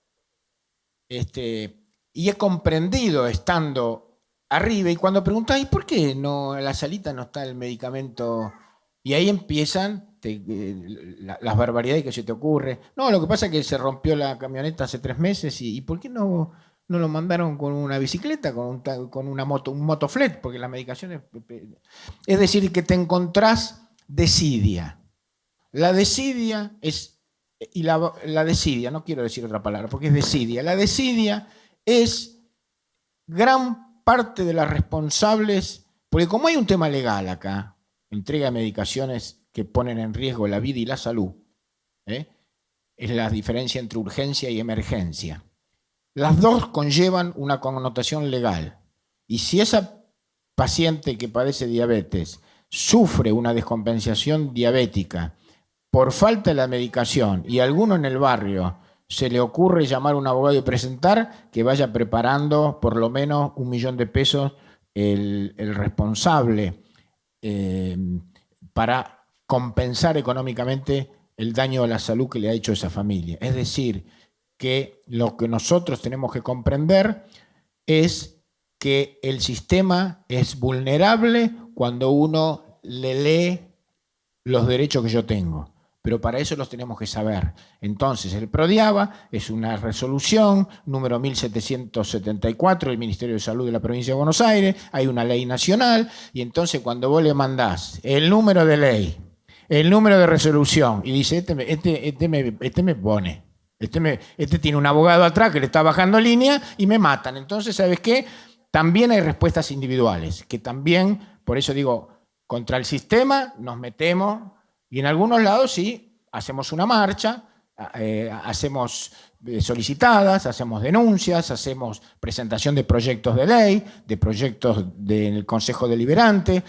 y he comprendido estando arriba, y cuando preguntáis, ¿por qué no en la salita no está el medicamento? Y ahí empiezan las barbaridades que se te ocurre. No, lo que pasa es que se rompió la camioneta hace 3 meses y ¿por qué no lo mandaron con una bicicleta, con una moto, un motoflet? Porque la medicación es decir, que te encontrás desidia. La desidia es, y la desidia, no quiero decir otra palabra, porque es desidia. La desidia es gran parte de las responsables, porque como hay un tema legal acá, entrega de medicaciones que ponen en riesgo la vida y la salud, es la diferencia entre urgencia y emergencia. Las dos conllevan una connotación legal. Y si esa paciente que padece diabetes sufre una descompensación diabética por falta de la medicación y a alguno en el barrio se le ocurre llamar a un abogado y presentar, que vaya preparando por lo menos 1 millón de pesos el responsable para compensar económicamente el daño a la salud que le ha hecho esa familia. Es decir, que lo que nosotros tenemos que comprender es que el sistema es vulnerable cuando uno le lee los derechos que yo tengo. pero para eso los tenemos que saber. Entonces, el PRODIABA es una resolución número 1774 del Ministerio de Salud de la Provincia de Buenos Aires, hay una ley nacional, y entonces cuando vos le mandás el número de ley, el número de resolución, y dice, este me pone, este tiene un abogado atrás que le está bajando línea y me matan. Entonces, ¿sabes qué? También hay respuestas individuales, que también, por eso digo, contra el sistema nos metemos, y en algunos lados sí, hacemos una marcha, hacemos solicitadas, hacemos denuncias, hacemos presentación de proyectos de ley, de proyectos del Consejo Deliberante,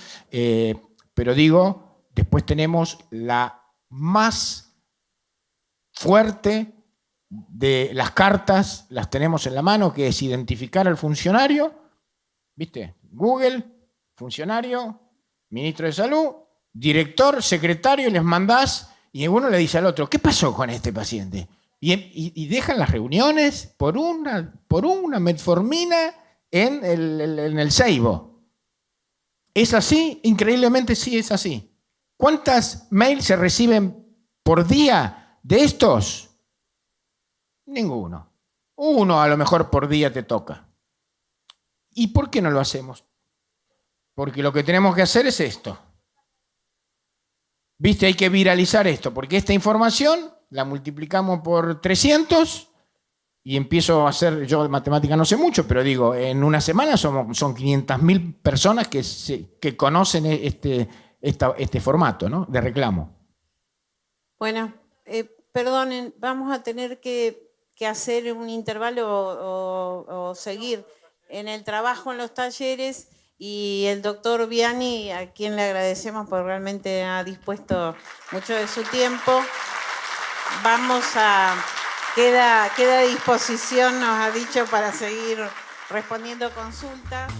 pero digo, después tenemos la más fuerte de las cartas, las tenemos en la mano, que es identificar al funcionario, ¿viste? Google, funcionario, ministro de Salud, director, secretario, y les mandás, y uno le dice al otro, ¿qué pasó con este paciente? Y dejan las reuniones por una metformina en el Seibo. ¿Es así? Increíblemente sí es así. ¿Cuántas mails se reciben por día de estos? Ninguno. Uno a lo mejor por día te toca. ¿Y por qué no lo hacemos? Porque lo que tenemos que hacer es esto. ¿Viste? Hay que viralizar esto, porque esta información la multiplicamos por 300 y empiezo a hacer, yo de matemática no sé mucho, pero digo, en una semana son 500.000 personas que conocen este formato, ¿no? De reclamo. Bueno, perdonen, vamos a tener que hacer un intervalo o seguir en el trabajo en los talleres, y el doctor Viani, a quien le agradecemos porque realmente ha dispuesto mucho de su tiempo, queda a disposición, nos ha dicho, para seguir respondiendo consultas.